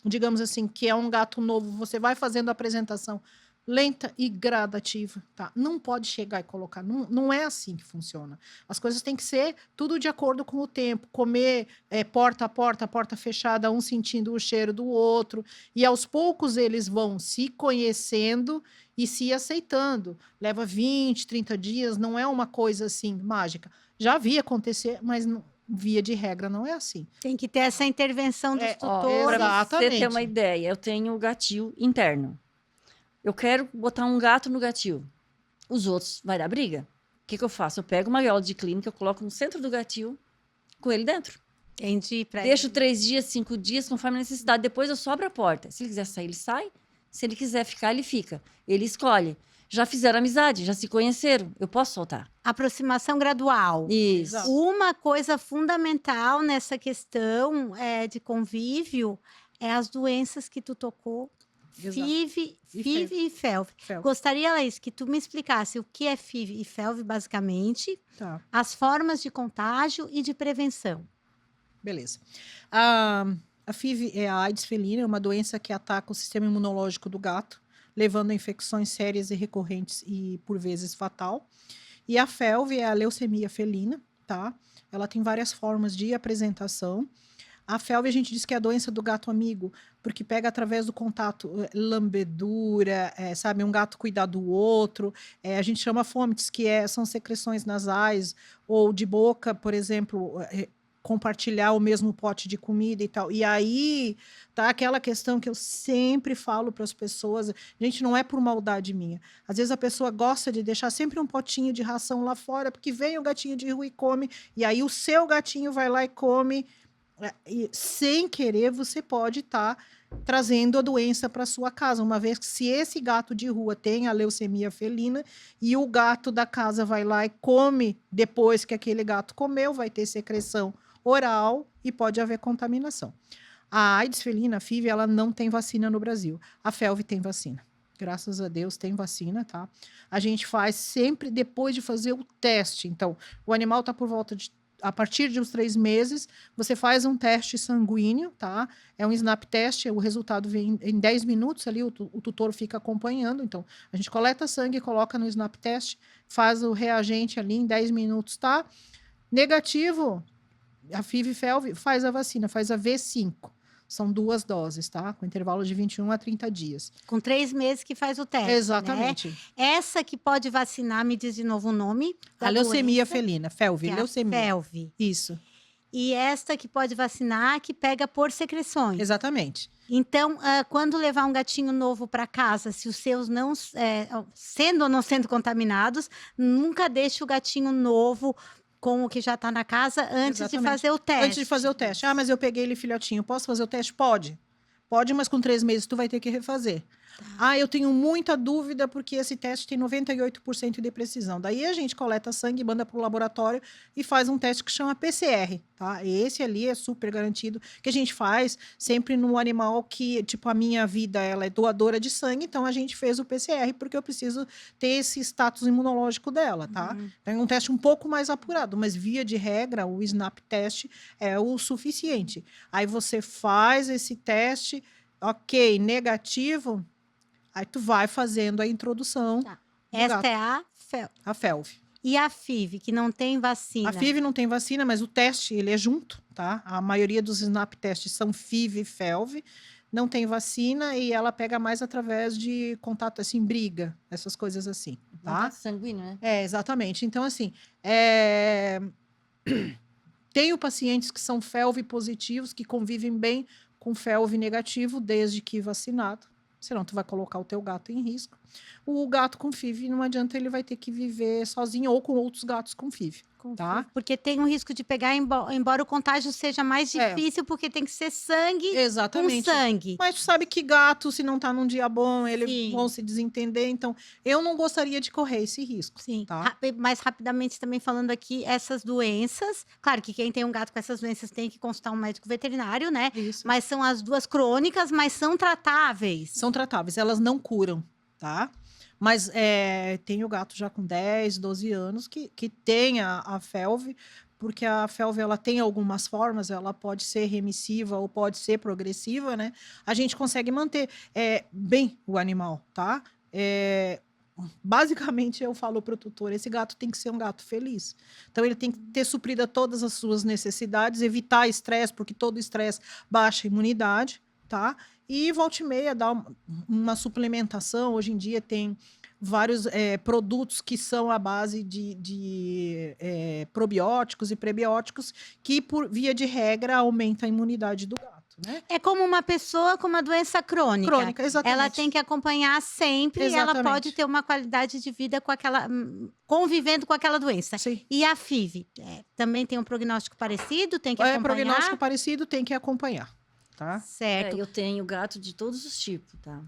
Speaker 3: digamos assim, que é um gato novo, você vai fazendo a apresentação lenta e gradativa, tá? Não pode chegar e colocar, não é assim que funciona. As coisas têm que ser tudo de acordo com o tempo, comer porta a porta, porta fechada, um sentindo o cheiro do outro, e aos poucos eles vão se conhecendo e se aceitando. Leva 20, 30 dias, não é uma coisa assim mágica. Já vi acontecer, mas via de regra não é assim.
Speaker 1: Tem que ter essa intervenção dos
Speaker 3: Ó,
Speaker 1: tutores.
Speaker 2: Pra você ter
Speaker 3: exatamente.
Speaker 2: uma ideia, eu tenho o gatil interno. Eu quero botar um gato no gatil. Os outros vai dar briga? O que eu faço? Eu pego uma gaiola de clínica, eu coloco no centro do gatil com ele dentro.
Speaker 1: Entendi.
Speaker 2: Deixo 3 dias, 5 dias, conforme a necessidade. Depois eu sobro a porta. Se ele quiser sair, ele sai. Se ele quiser ficar, ele fica. Ele escolhe. Já fizeram amizade, já se conheceram. Eu posso soltar.
Speaker 1: Aproximação gradual.
Speaker 2: Isso.
Speaker 3: Exato.
Speaker 1: Uma coisa fundamental nessa questão de convívio é as doenças que tu tocou,
Speaker 3: Exato.
Speaker 1: FIV,
Speaker 3: E
Speaker 1: FIV e FeLV.
Speaker 3: Fel.
Speaker 1: Gostaria, Laís, que tu me explicasse o que é FIV e FeLV, basicamente,
Speaker 3: Tá.
Speaker 1: as formas de contágio e de prevenção.
Speaker 3: Beleza. A FIV é a AIDS felina, é uma doença que ataca o sistema imunológico do gato, levando a infecções sérias e recorrentes e, por vezes, fatal. E a FeLV é a leucemia felina, tá? Ela tem várias formas de apresentação. A FeLV a gente diz que é a doença do gato amigo, porque pega através do contato, lambedura, sabe, um gato cuidar do outro. A gente chama fomites, que são secreções nasais ou de boca, por exemplo, compartilhar o mesmo pote de comida e tal. E aí tá aquela questão que eu sempre falo para as pessoas, gente, não é por maldade minha. Às vezes a pessoa gosta de deixar sempre um potinho de ração lá fora, porque vem o gatinho de rua e come, e aí o seu gatinho vai lá e come. E, sem querer, você pode estar trazendo a doença para sua casa, uma vez que se esse gato de rua tem a leucemia felina e o gato da casa vai lá e come depois que aquele gato comeu, vai ter secreção oral e pode haver contaminação. A AIDS felina, a FIV, ela não tem vacina no Brasil. A FeLV tem vacina. Graças a Deus tem vacina, tá? A gente faz sempre depois de fazer o teste. Então, o animal está por volta de a partir de uns 3 meses, você faz um teste sanguíneo, tá? É um SNAP teste, o resultado vem em 10 minutos ali, o tutor fica acompanhando. Então, a gente coleta sangue, coloca no SNAP teste, faz o reagente ali em 10 minutos, tá? Negativo, a FIV e FeLV faz a vacina, faz a V5. São 2 doses, tá? Com intervalo de 21 a 30 dias.
Speaker 1: Com 3 meses que faz o teste,
Speaker 3: Exatamente.
Speaker 1: né? Essa que pode vacinar, me diz de novo o nome da
Speaker 3: A leucemia
Speaker 1: doença,
Speaker 3: felina, FeLV,
Speaker 1: que é a
Speaker 3: leucemia.
Speaker 1: FeLV.
Speaker 3: Isso,
Speaker 1: E esta que pode vacinar, que pega por secreções.
Speaker 3: exatamente.
Speaker 1: Então, quando levar um gatinho novo para casa, se os seus não, sendo ou não sendo contaminados, nunca deixe o gatinho novo com o que já está na casa antes de
Speaker 3: Exatamente.
Speaker 1: fazer o teste.
Speaker 3: Antes de fazer o teste. Ah, mas eu peguei ele filhotinho. Posso fazer o teste? Pode. Pode, mas com 3 meses tu vai ter que refazer. Ah, eu tenho muita dúvida porque esse teste tem 98% de precisão. Daí a gente coleta sangue, manda para o laboratório e faz um teste que chama PCR, tá? Esse ali é super garantido, que a gente faz sempre no animal que, tipo, a minha vida, ela é doadora de sangue, então a gente fez o PCR porque eu preciso ter esse status imunológico dela, tá? Então é um teste um pouco mais apurado, mas via de regra, o SNAP teste é o suficiente. Aí você faz esse teste, ok, negativo. Aí tu vai fazendo a introdução.
Speaker 1: Tá.
Speaker 3: do
Speaker 1: Esta
Speaker 3: gato.
Speaker 1: é a FeLV.
Speaker 3: A FeLV.
Speaker 1: E a FIV, que não tem vacina.
Speaker 3: A FIV não tem vacina, mas o teste, ele é junto, tá? A maioria dos SNAP testes são FIV e FeLV. Não tem vacina e ela pega mais através de contato, assim, briga, essas coisas assim, tá?
Speaker 2: Contato sanguíneo, né?
Speaker 3: Exatamente. Então, assim, tenho pacientes que são FeLV positivos, que convivem bem com FeLV negativo, desde que vacinado. Senão tu vai colocar o teu gato em risco. O gato com FIV, não adianta, ele vai ter que viver sozinho ou com outros gatos com FIV. tá?
Speaker 1: Porque tem um risco de pegar, embora o contágio seja mais
Speaker 3: É.
Speaker 1: difícil, porque tem que ser sangue com
Speaker 3: Exatamente.
Speaker 1: sangue.
Speaker 3: Mas tu sabe que gato, se não tá num dia bom, eles
Speaker 1: Sim.
Speaker 3: vão se desentender. Então, eu não gostaria de correr esse risco.
Speaker 1: Sim,
Speaker 3: Tá?
Speaker 1: mais rapidamente também falando aqui, essas doenças, claro que quem tem um gato com essas doenças tem que consultar um médico veterinário, né?
Speaker 3: Isso.
Speaker 1: Mas são as duas crônicas, mas são tratáveis.
Speaker 3: São tratáveis, elas não curam, tá? Mas tem o gato já com 10, 12 anos que tem a FeLV, porque a FeLV ela tem algumas formas, ela pode ser remissiva ou pode ser progressiva, né? A gente consegue manter bem o animal, tá? Basicamente, eu falo para o tutor, esse gato tem que ser um gato feliz. Então, ele tem que ter suprida todas as suas necessidades, evitar estresse, porque todo estresse baixa a imunidade, tá? E volta e meia, dar uma suplementação. Hoje em dia tem vários produtos que são à base de probióticos e prebióticos que, por via de regra, aumenta a imunidade do gato, né?
Speaker 1: É como uma pessoa com uma doença crônica.
Speaker 3: Crônica, exatamente.
Speaker 1: Ela tem que acompanhar sempre e ela
Speaker 3: Exatamente.
Speaker 1: pode ter uma qualidade de vida com aquela, convivendo com aquela doença.
Speaker 3: Sim.
Speaker 1: E a FIV também tem um prognóstico parecido, tem que acompanhar.
Speaker 3: Prognóstico parecido, tem que acompanhar, tá?
Speaker 1: Certo.
Speaker 2: Eu tenho gato de todos os tipos, tá?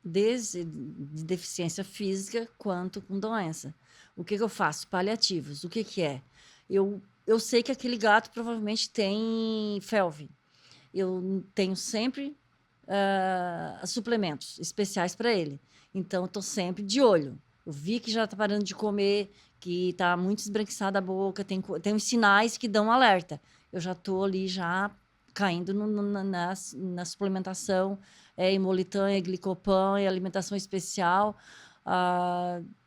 Speaker 2: Desde de deficiência física quanto com doença. O que eu faço? Paliativos. O que é? Eu sei que aquele gato provavelmente tem FeLV. Eu tenho sempre suplementos especiais para ele. Então, estou sempre de olho. Eu vi que já está parando de comer, que está muito esbranquiçada a boca, tem uns sinais que dão alerta. Eu já estou ali já caindo na suplementação, Hemolitã, Glicopan, alimentação especial,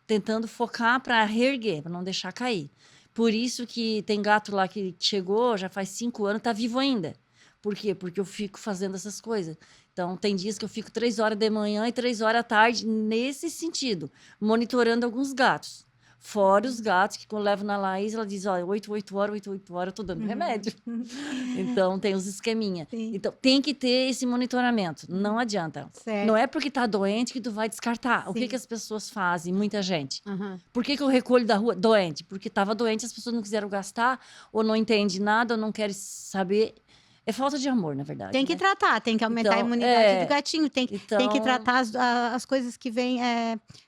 Speaker 2: tentando focar para reerguer, para não deixar cair. Por isso que tem gato lá que chegou, já faz 5 anos, está vivo ainda. Por quê? Porque eu fico fazendo essas coisas. Então, tem dias que eu fico 3 horas de manhã e 3 horas à tarde, nesse sentido, monitorando alguns gatos. Fora os gatos que, quando eu levo na Laís, ela diz, olha, 8 horas, eu tô dando remédio. Então, tem os esqueminha.
Speaker 1: Sim.
Speaker 2: Então, tem que ter esse monitoramento. Não adianta.
Speaker 1: Certo.
Speaker 2: Não é porque tá doente que tu vai descartar. O
Speaker 1: Sim.
Speaker 2: que as pessoas fazem? Muita gente.
Speaker 1: Uhum.
Speaker 2: Por que eu recolho da rua? Doente. Porque estava doente, as pessoas não quiseram gastar, ou não entendem nada, ou não querem saber. É falta de amor, na verdade.
Speaker 1: Tem que
Speaker 2: né?
Speaker 1: tratar, tem que aumentar a
Speaker 2: Então,
Speaker 1: imunidade do gatinho, tem que
Speaker 2: Então,
Speaker 1: tratar as coisas que vêm.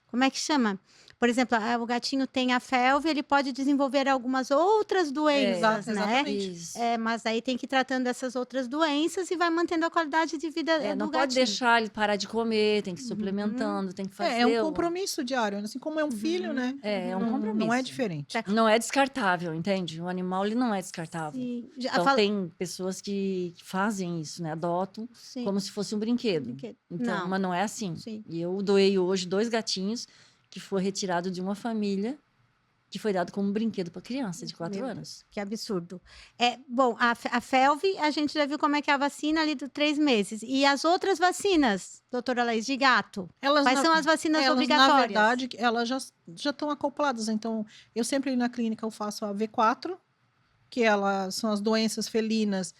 Speaker 1: Como é que chama? Por exemplo, o gatinho tem a FeLV, ele pode desenvolver algumas outras doenças, né?
Speaker 3: exatamente.
Speaker 2: isso.
Speaker 1: Mas aí tem que ir tratando essas outras doenças e vai mantendo a qualidade de vida do
Speaker 2: Não
Speaker 1: gatinho.
Speaker 2: pode deixar ele parar de comer, tem que ir suplementando, tem que fazer.
Speaker 3: É um compromisso diário, assim como é um filho, né?
Speaker 2: É um
Speaker 3: Não-
Speaker 2: compromisso.
Speaker 3: Não é diferente.
Speaker 2: Não é descartável, entende? O animal, ele não é descartável.
Speaker 1: Sim.
Speaker 2: Então, tem pessoas que fazem isso, né? Adotam
Speaker 1: Sim.
Speaker 2: como se fosse um brinquedo. Então,
Speaker 1: Não.
Speaker 2: mas não é assim.
Speaker 1: Sim.
Speaker 2: E eu doei hoje 2 gatinhos que foi retirado de uma família que foi dado como um brinquedo para criança de 4
Speaker 1: Meu
Speaker 2: anos.
Speaker 1: Que absurdo. Bom, a FeLV, a gente já viu como é que é a vacina ali do 3 meses. E as outras vacinas, doutora Laís, de gato? Quais são as vacinas
Speaker 3: elas,
Speaker 1: obrigatórias?
Speaker 3: Na verdade, elas já estão acopladas. Então, eu sempre na clínica eu faço a V4, que são as doenças felinas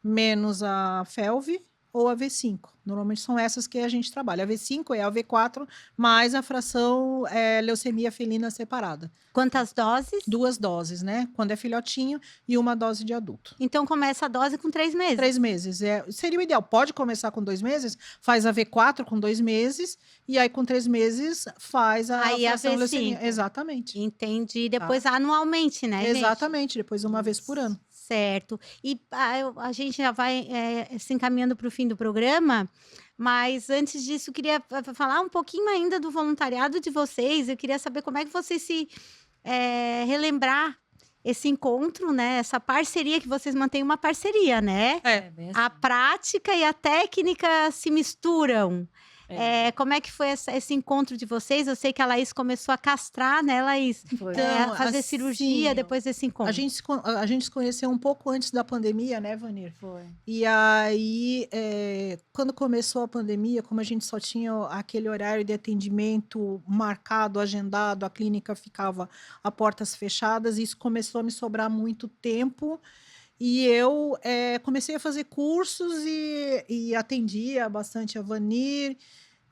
Speaker 3: menos a FeLV, ou a V5. Normalmente são essas que a gente trabalha. A V5 é a V4 mais a fração leucemia felina separada.
Speaker 1: Quantas doses?
Speaker 3: 2 doses, né? Quando é filhotinho e 1 dose de adulto.
Speaker 1: Então começa a dose com 3 meses.
Speaker 3: 3 meses. Seria o ideal. Pode começar com 2 meses, faz a V4 com 2 meses, e aí com 3 meses faz a
Speaker 1: Aí a
Speaker 3: fração
Speaker 1: V5.
Speaker 3: leucemia. Exatamente.
Speaker 1: Entendi. Depois anualmente, né, gente?
Speaker 3: Exatamente. Depois uma vez por ano.
Speaker 1: Certo. E a gente já vai se encaminhando para o fim do programa, mas antes disso, eu queria falar um pouquinho ainda do voluntariado de vocês. Eu queria saber como é que vocês se relembrar esse encontro, né? Essa parceria que vocês mantêm uma parceria, né?
Speaker 2: Bem
Speaker 1: A
Speaker 2: assim.
Speaker 1: prática e a técnica se misturam. Como é que foi esse encontro de vocês? Eu sei que a Laís começou a castrar, né, Laís?
Speaker 2: Foi.
Speaker 3: Então,
Speaker 1: Fazer
Speaker 3: assim,
Speaker 1: cirurgia depois desse encontro.
Speaker 3: A gente se conheceu um pouco antes da pandemia, né, Vanir?
Speaker 2: Foi.
Speaker 3: E aí, quando começou a pandemia, como a gente só tinha aquele horário de atendimento marcado, agendado, a clínica ficava a portas fechadas, e isso começou a me sobrar muito tempo. E eu comecei a fazer cursos e atendia bastante a Vanir.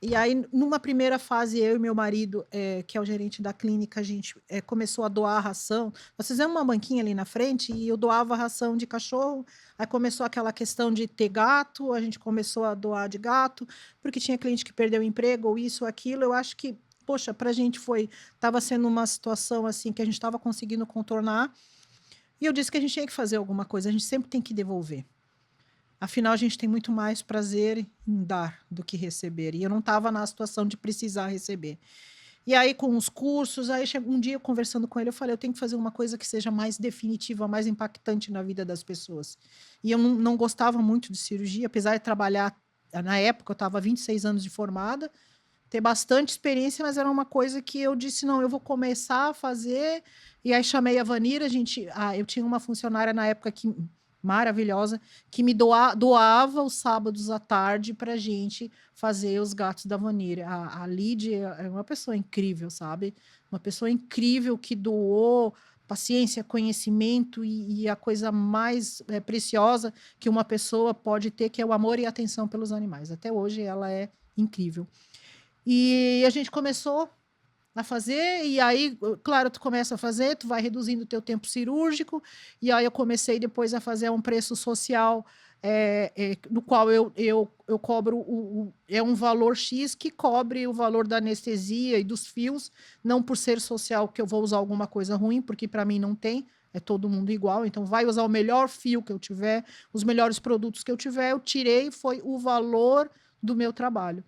Speaker 3: E aí, numa primeira fase, eu e meu marido, que é o gerente da clínica, a gente começou a doar a ração. Nós fizemos uma banquinha ali na frente e eu doava a ração de cachorro. Aí começou aquela questão de ter gato, a gente começou a doar de gato, porque tinha cliente que perdeu o emprego, ou isso, ou aquilo. Eu acho que, poxa, pra gente estava sendo uma situação assim que a gente estava conseguindo contornar. E eu disse que a gente tinha que fazer alguma coisa, a gente sempre tem que devolver. Afinal, a gente tem muito mais prazer em dar do que receber. E eu não estava na situação de precisar receber. E aí, com os cursos, aí um dia, conversando com ele, eu falei, eu tenho que fazer uma coisa que seja mais definitiva, mais impactante na vida das pessoas. E eu não gostava muito de cirurgia, apesar de trabalhar, na época, eu estava 26 anos de formada, ter bastante experiência, mas era uma coisa que eu disse, não, eu vou começar a fazer. E aí chamei a Vanira, eu tinha uma funcionária na época maravilhosa, que me doava os sábados à tarde para gente fazer os gatos da Vanira. A Lídia é uma pessoa incrível, sabe? Uma pessoa incrível que doou paciência, conhecimento e a coisa mais preciosa que uma pessoa pode ter, que é o amor e a atenção pelos animais. Até hoje ela é incrível. E a gente começou a fazer, e aí, claro, tu começa a fazer, tu vai reduzindo o teu tempo cirúrgico, e aí eu comecei depois a fazer um preço social, no qual eu cobro, um valor X que cobre o valor da anestesia e dos fios, não por ser social que eu vou usar alguma coisa ruim, porque para mim não tem, é todo mundo igual, então vai usar o melhor fio que eu tiver, os melhores produtos que eu tiver, eu tirei, foi o valor do meu trabalho.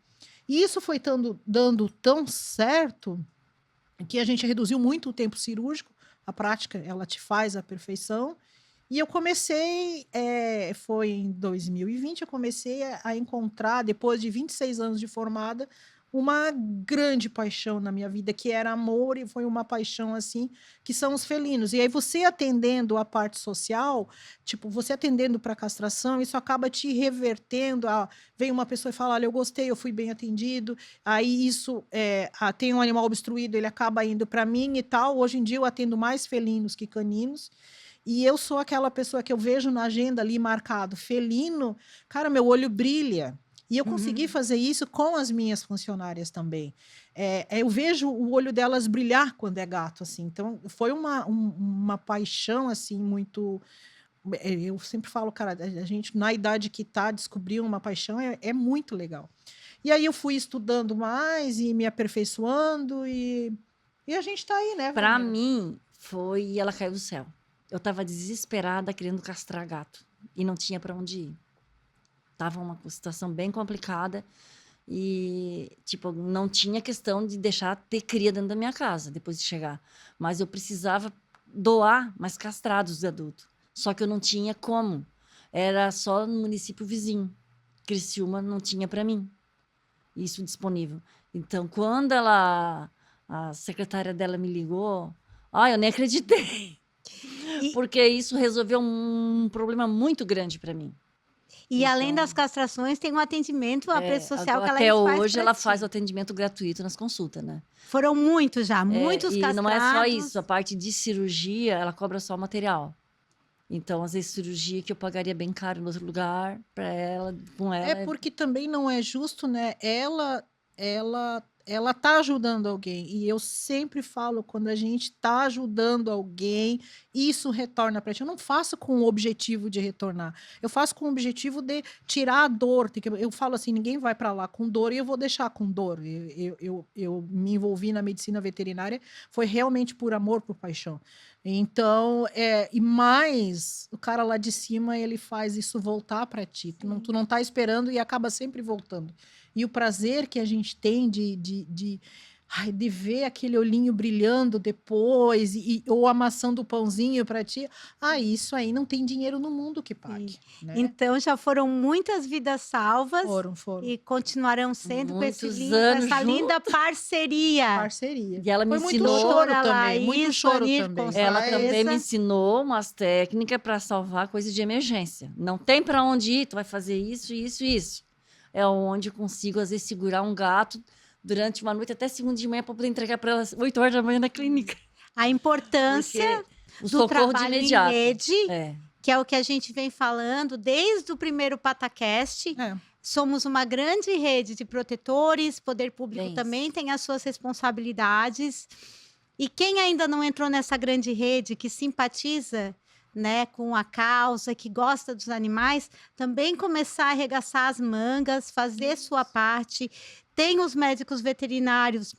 Speaker 3: E isso foi dando tão certo que a gente reduziu muito o tempo cirúrgico, a prática, ela te faz a perfeição, e eu comecei, foi em 2020, eu comecei a encontrar, depois de 26 anos de formada, uma grande paixão na minha vida, que era amor, e foi uma paixão, assim, que são os felinos. E aí você atendendo a parte social, tipo, você atendendo para castração, isso acaba te revertendo. Vem uma pessoa e fala, olha, eu gostei, eu fui bem atendido, aí isso, tem um animal obstruído, ele acaba indo para mim e tal. Hoje em dia eu atendo mais felinos que caninos, e eu sou aquela pessoa que eu vejo na agenda ali marcado felino, cara, meu olho brilha. E eu consegui fazer isso com as minhas funcionárias também. Eu vejo o olho delas brilhar quando é gato, assim. Então, foi uma paixão, assim, muito... Eu sempre falo, cara, a gente, na idade que tá, descobrir uma paixão é muito legal. E aí eu fui estudando mais e me aperfeiçoando e a gente tá aí, né,
Speaker 2: Pra
Speaker 3: Vanira?
Speaker 2: mim, foi ela caiu do céu. Eu tava desesperada querendo castrar gato. E não tinha pra onde ir. Tava uma situação bem complicada. E, tipo, não tinha questão de deixar ter cria dentro da minha casa, depois de chegar. Mas eu precisava doar mais castrados de adulto. Só que eu não tinha como. Era só no município vizinho. Criciúma não tinha pra mim isso disponível. Então, quando a secretária dela me ligou, eu nem acreditei. Porque isso resolveu um problema muito grande para mim.
Speaker 1: E além das castrações, tem um atendimento à preço social que ela
Speaker 2: até
Speaker 1: faz
Speaker 2: hoje
Speaker 1: pra
Speaker 2: ela
Speaker 1: ti.
Speaker 2: faz o atendimento gratuito nas consultas, né?
Speaker 1: Foram muitos já, muitos
Speaker 2: E
Speaker 1: castrados.
Speaker 2: não é só isso, a parte de cirurgia, ela cobra só o material. Então, às vezes, cirurgia que eu pagaria bem caro em outro lugar, para ela, com ela...
Speaker 3: É porque também não é justo, né? Ela tá ajudando alguém. E eu sempre falo, quando a gente tá ajudando alguém, isso retorna para ti. Eu não faço com o objetivo de retornar. Eu faço com o objetivo de tirar a dor. Eu falo assim, ninguém vai para lá com dor e eu vou deixar com dor. Eu me envolvi na medicina veterinária, foi realmente por amor, por paixão. Então, e mais, o cara lá de cima, ele faz isso voltar para ti. Tu não tá esperando e acaba sempre voltando. E o prazer que a gente tem de ver aquele olhinho brilhando depois, ou amassando o pãozinho para ti, isso aí não tem dinheiro no mundo que pague. Né?
Speaker 1: Então, já foram muitas vidas salvas.
Speaker 3: Foram.
Speaker 1: E continuarão sendo
Speaker 2: Muitos
Speaker 1: com
Speaker 2: anos
Speaker 1: essa linda parceria.
Speaker 3: Parceria.
Speaker 2: E ela me
Speaker 3: Foi
Speaker 2: ensinou...
Speaker 3: muito choro
Speaker 1: Laís,
Speaker 3: também, muito choro
Speaker 1: Vanir,
Speaker 3: também.
Speaker 2: Ela
Speaker 1: certeza.
Speaker 2: também me ensinou umas técnicas para salvar coisas de emergência. Não tem para onde ir, tu vai fazer isso, isso e isso. É onde eu consigo, às vezes, segurar um gato durante uma noite até segunda de manhã para poder entregar para elas 8 horas da manhã na clínica.
Speaker 1: A importância
Speaker 2: O
Speaker 1: do
Speaker 2: socorro de
Speaker 1: trabalho
Speaker 2: imediato.
Speaker 1: em rede, que é o que a gente vem falando desde o primeiro PataCast. somos uma grande rede de protetores, poder público
Speaker 2: Bem
Speaker 1: também
Speaker 2: isso.
Speaker 1: tem as suas responsabilidades. E quem ainda não entrou nessa grande rede, que simpatiza, né, com a causa, que gosta dos animais, também começar a arregaçar as mangas, fazer sua parte. Tem os médicos veterinários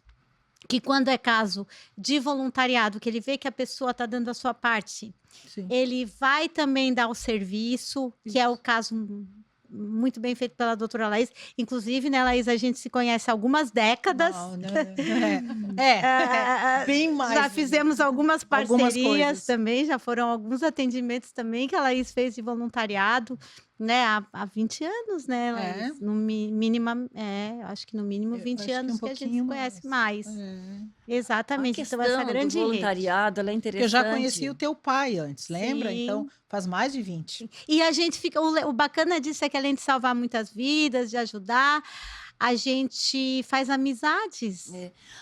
Speaker 1: que, quando é caso de voluntariado, que ele vê que a pessoa está dando a sua parte,
Speaker 3: Sim.
Speaker 1: ele vai também dar o serviço, que é o caso muito bem feito pela doutora Laís. Inclusive, né, Laís, a gente se conhece há algumas décadas.
Speaker 3: Não, bem mais.
Speaker 1: Já fizemos algumas
Speaker 3: Algumas
Speaker 1: parcerias
Speaker 3: coisas.
Speaker 1: também, já foram alguns atendimentos também que a Laís fez de voluntariado, né, há 20 anos, né, Laís? No mínimo, acho que no mínimo
Speaker 3: Eu
Speaker 1: 20
Speaker 3: acho que
Speaker 1: anos
Speaker 3: um
Speaker 1: que a gente se
Speaker 3: pouquinho
Speaker 1: conhece mais.
Speaker 2: A
Speaker 1: Exatamente, então
Speaker 2: questão
Speaker 1: essa grande
Speaker 2: do
Speaker 1: rede.
Speaker 2: voluntariado, ela é interessante.
Speaker 3: Eu já conheci o teu pai antes, lembra?
Speaker 1: Sim.
Speaker 3: Então, faz mais de 20.
Speaker 1: E a gente fica. O bacana disso é que, além de salvar muitas vidas, de ajudar, a gente faz amizades.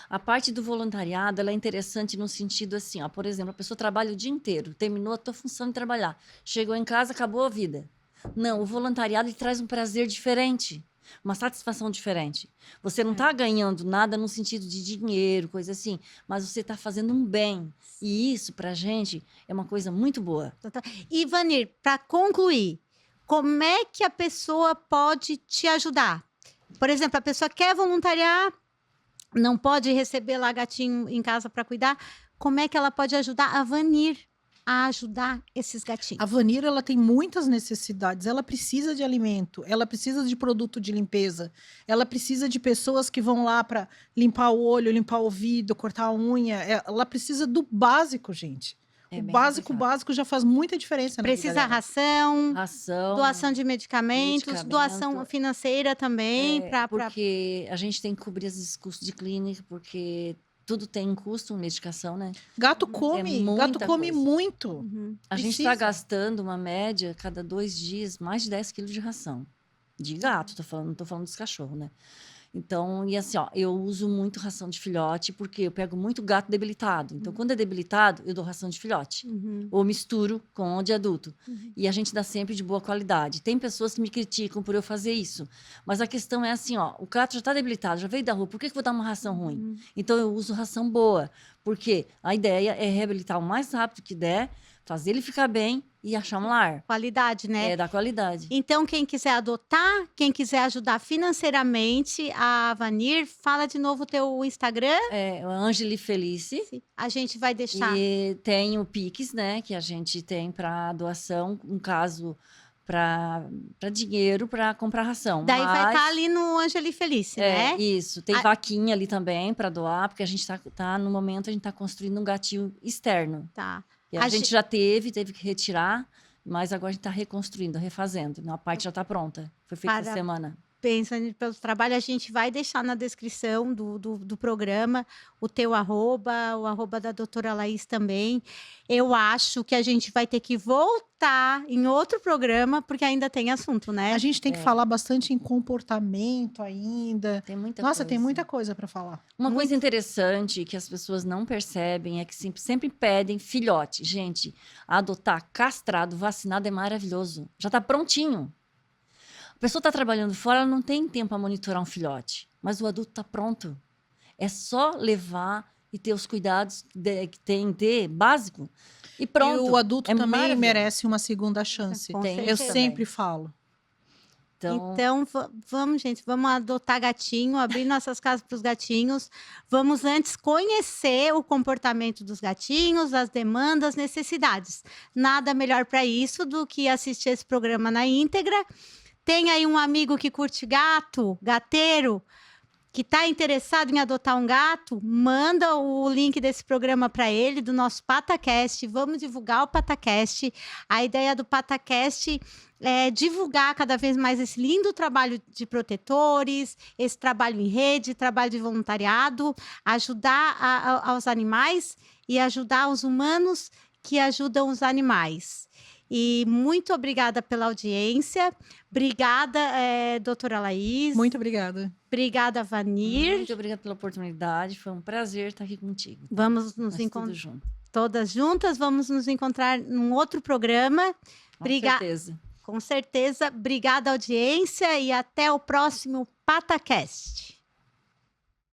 Speaker 2: A parte do voluntariado, ela é interessante no sentido assim, ó, por exemplo, a pessoa trabalha o dia inteiro, terminou a tua função de trabalhar, chegou em casa, acabou a vida. Não, o voluntariado ele traz um prazer diferente, uma satisfação diferente. Você não está ganhando nada no sentido de dinheiro, coisa assim, mas você está fazendo um bem. E isso, pra gente, é uma coisa muito boa.
Speaker 1: E, Vanir, para concluir, como é que a pessoa pode te ajudar? Por exemplo, a pessoa quer voluntariar, não pode receber lá gatinho em casa para cuidar. Como é que ela pode ajudar a Vanir a ajudar esses gatinhos?
Speaker 3: A Vanir, ela tem muitas necessidades. Ela precisa de alimento, ela precisa de produto de limpeza, ela precisa de pessoas que vão lá para limpar o olho, limpar o ouvido, cortar a unha. Ela precisa do básico, gente.
Speaker 2: É
Speaker 3: O
Speaker 2: bem
Speaker 3: básico
Speaker 2: complicado.
Speaker 3: já faz muita diferença na vida
Speaker 1: Precisa
Speaker 3: dela.
Speaker 1: ração,
Speaker 2: Ração,
Speaker 1: doação de medicamentos, doação
Speaker 2: medicamento.
Speaker 1: financeira também.
Speaker 2: Porque a gente tem que cobrir esses custos de clínica, porque tudo tem um custo, medicação, né?
Speaker 3: Gato come,
Speaker 2: muita
Speaker 3: gato come
Speaker 2: coisa.
Speaker 3: muito.
Speaker 1: Uhum.
Speaker 2: A gente
Speaker 3: Precisa.
Speaker 2: está gastando uma média, cada 2 dias, mais de 10 quilos de ração. De gato, não tô falando dos cachorros, né? Então, e assim, ó, eu uso muito ração de filhote, porque eu pego muito gato debilitado. Então, quando é debilitado, eu dou ração de filhote.
Speaker 1: Uhum.
Speaker 2: Ou misturo com o de adulto. E a gente dá sempre de boa qualidade. Tem pessoas que me criticam por eu fazer isso. Mas a questão é assim, ó, o gato já está debilitado, já veio da rua, por que eu vou dar uma ração ruim? Então, eu uso ração boa. Porque a ideia é reabilitar o mais rápido que der, fazer ele ficar bem e achar um lar.
Speaker 1: Qualidade, né?
Speaker 2: É, da qualidade.
Speaker 1: Então, quem quiser adotar, quem quiser ajudar financeiramente a Vanir, fala de novo o teu Instagram.
Speaker 2: É, o Angeli Felice.
Speaker 1: A gente vai deixar.
Speaker 2: E tem o Pix, né? Que a gente tem para doação, um caso para dinheiro para comprar ração.
Speaker 1: Daí vai
Speaker 2: Mas-
Speaker 1: estar ali no Angeli Felice, né?
Speaker 2: Isso. Tem
Speaker 1: A-
Speaker 2: vaquinha ali também para doar, porque a gente tá no momento, a gente tá construindo um gatinho externo.
Speaker 1: Tá.
Speaker 2: E
Speaker 1: A
Speaker 2: a gente
Speaker 1: ge-
Speaker 2: já teve que retirar, mas agora a gente tá reconstruindo, refazendo. A parte já tá pronta. Foi feita essa
Speaker 1: Para-
Speaker 2: semana.
Speaker 1: Pensando pelo trabalho, a gente vai deixar na descrição do programa o teu arroba, o arroba da doutora Laís também. Eu acho que a gente vai ter que voltar em outro programa, porque ainda tem assunto, né?
Speaker 3: A gente tem que falar bastante em comportamento ainda.
Speaker 2: Tem muita
Speaker 3: Nossa,
Speaker 2: coisa.
Speaker 3: tem muita coisa para falar.
Speaker 2: Uma coisa interessante que as pessoas não percebem é que sempre pedem filhote. Gente, adotar castrado, vacinado é maravilhoso. Já tá prontinho. A pessoa está trabalhando fora, ela não tem tempo para monitorar um filhote. Mas o adulto está pronto. É só levar e ter os cuidados que tem que ter, básico. E pronto.
Speaker 3: E o adulto
Speaker 2: É
Speaker 3: também
Speaker 2: maravilhoso.
Speaker 3: merece uma segunda chance.
Speaker 1: Com
Speaker 2: Tem.
Speaker 3: Eu
Speaker 1: certeza.
Speaker 3: sempre falo.
Speaker 1: Então, vamos, gente, vamos adotar gatinho, abrir nossas casas para os gatinhos. Vamos antes conhecer o comportamento dos gatinhos, as demandas, necessidades. Nada melhor para isso do que assistir esse programa na íntegra. Tem aí um amigo que curte gato, gateiro, que está interessado em adotar um gato, manda o link desse programa para ele, do nosso PataCast. Vamos divulgar o PataCast. A ideia do PataCast é divulgar cada vez mais esse lindo trabalho de protetores, esse trabalho em rede, trabalho de voluntariado, ajudar aos animais e ajudar os humanos que ajudam os animais. E muito obrigada pela audiência. Obrigada, doutora Laís.
Speaker 3: Muito obrigada.
Speaker 1: Obrigada, Vanir.
Speaker 2: Muito obrigada pela oportunidade. Foi um prazer estar aqui contigo.
Speaker 1: Vamos nos
Speaker 2: Nós
Speaker 1: encontrar
Speaker 2: tudo junto.
Speaker 1: todas juntas. Vamos nos encontrar num outro programa.
Speaker 2: Com certeza.
Speaker 1: Com certeza. Obrigada, audiência, e até o próximo PataCast.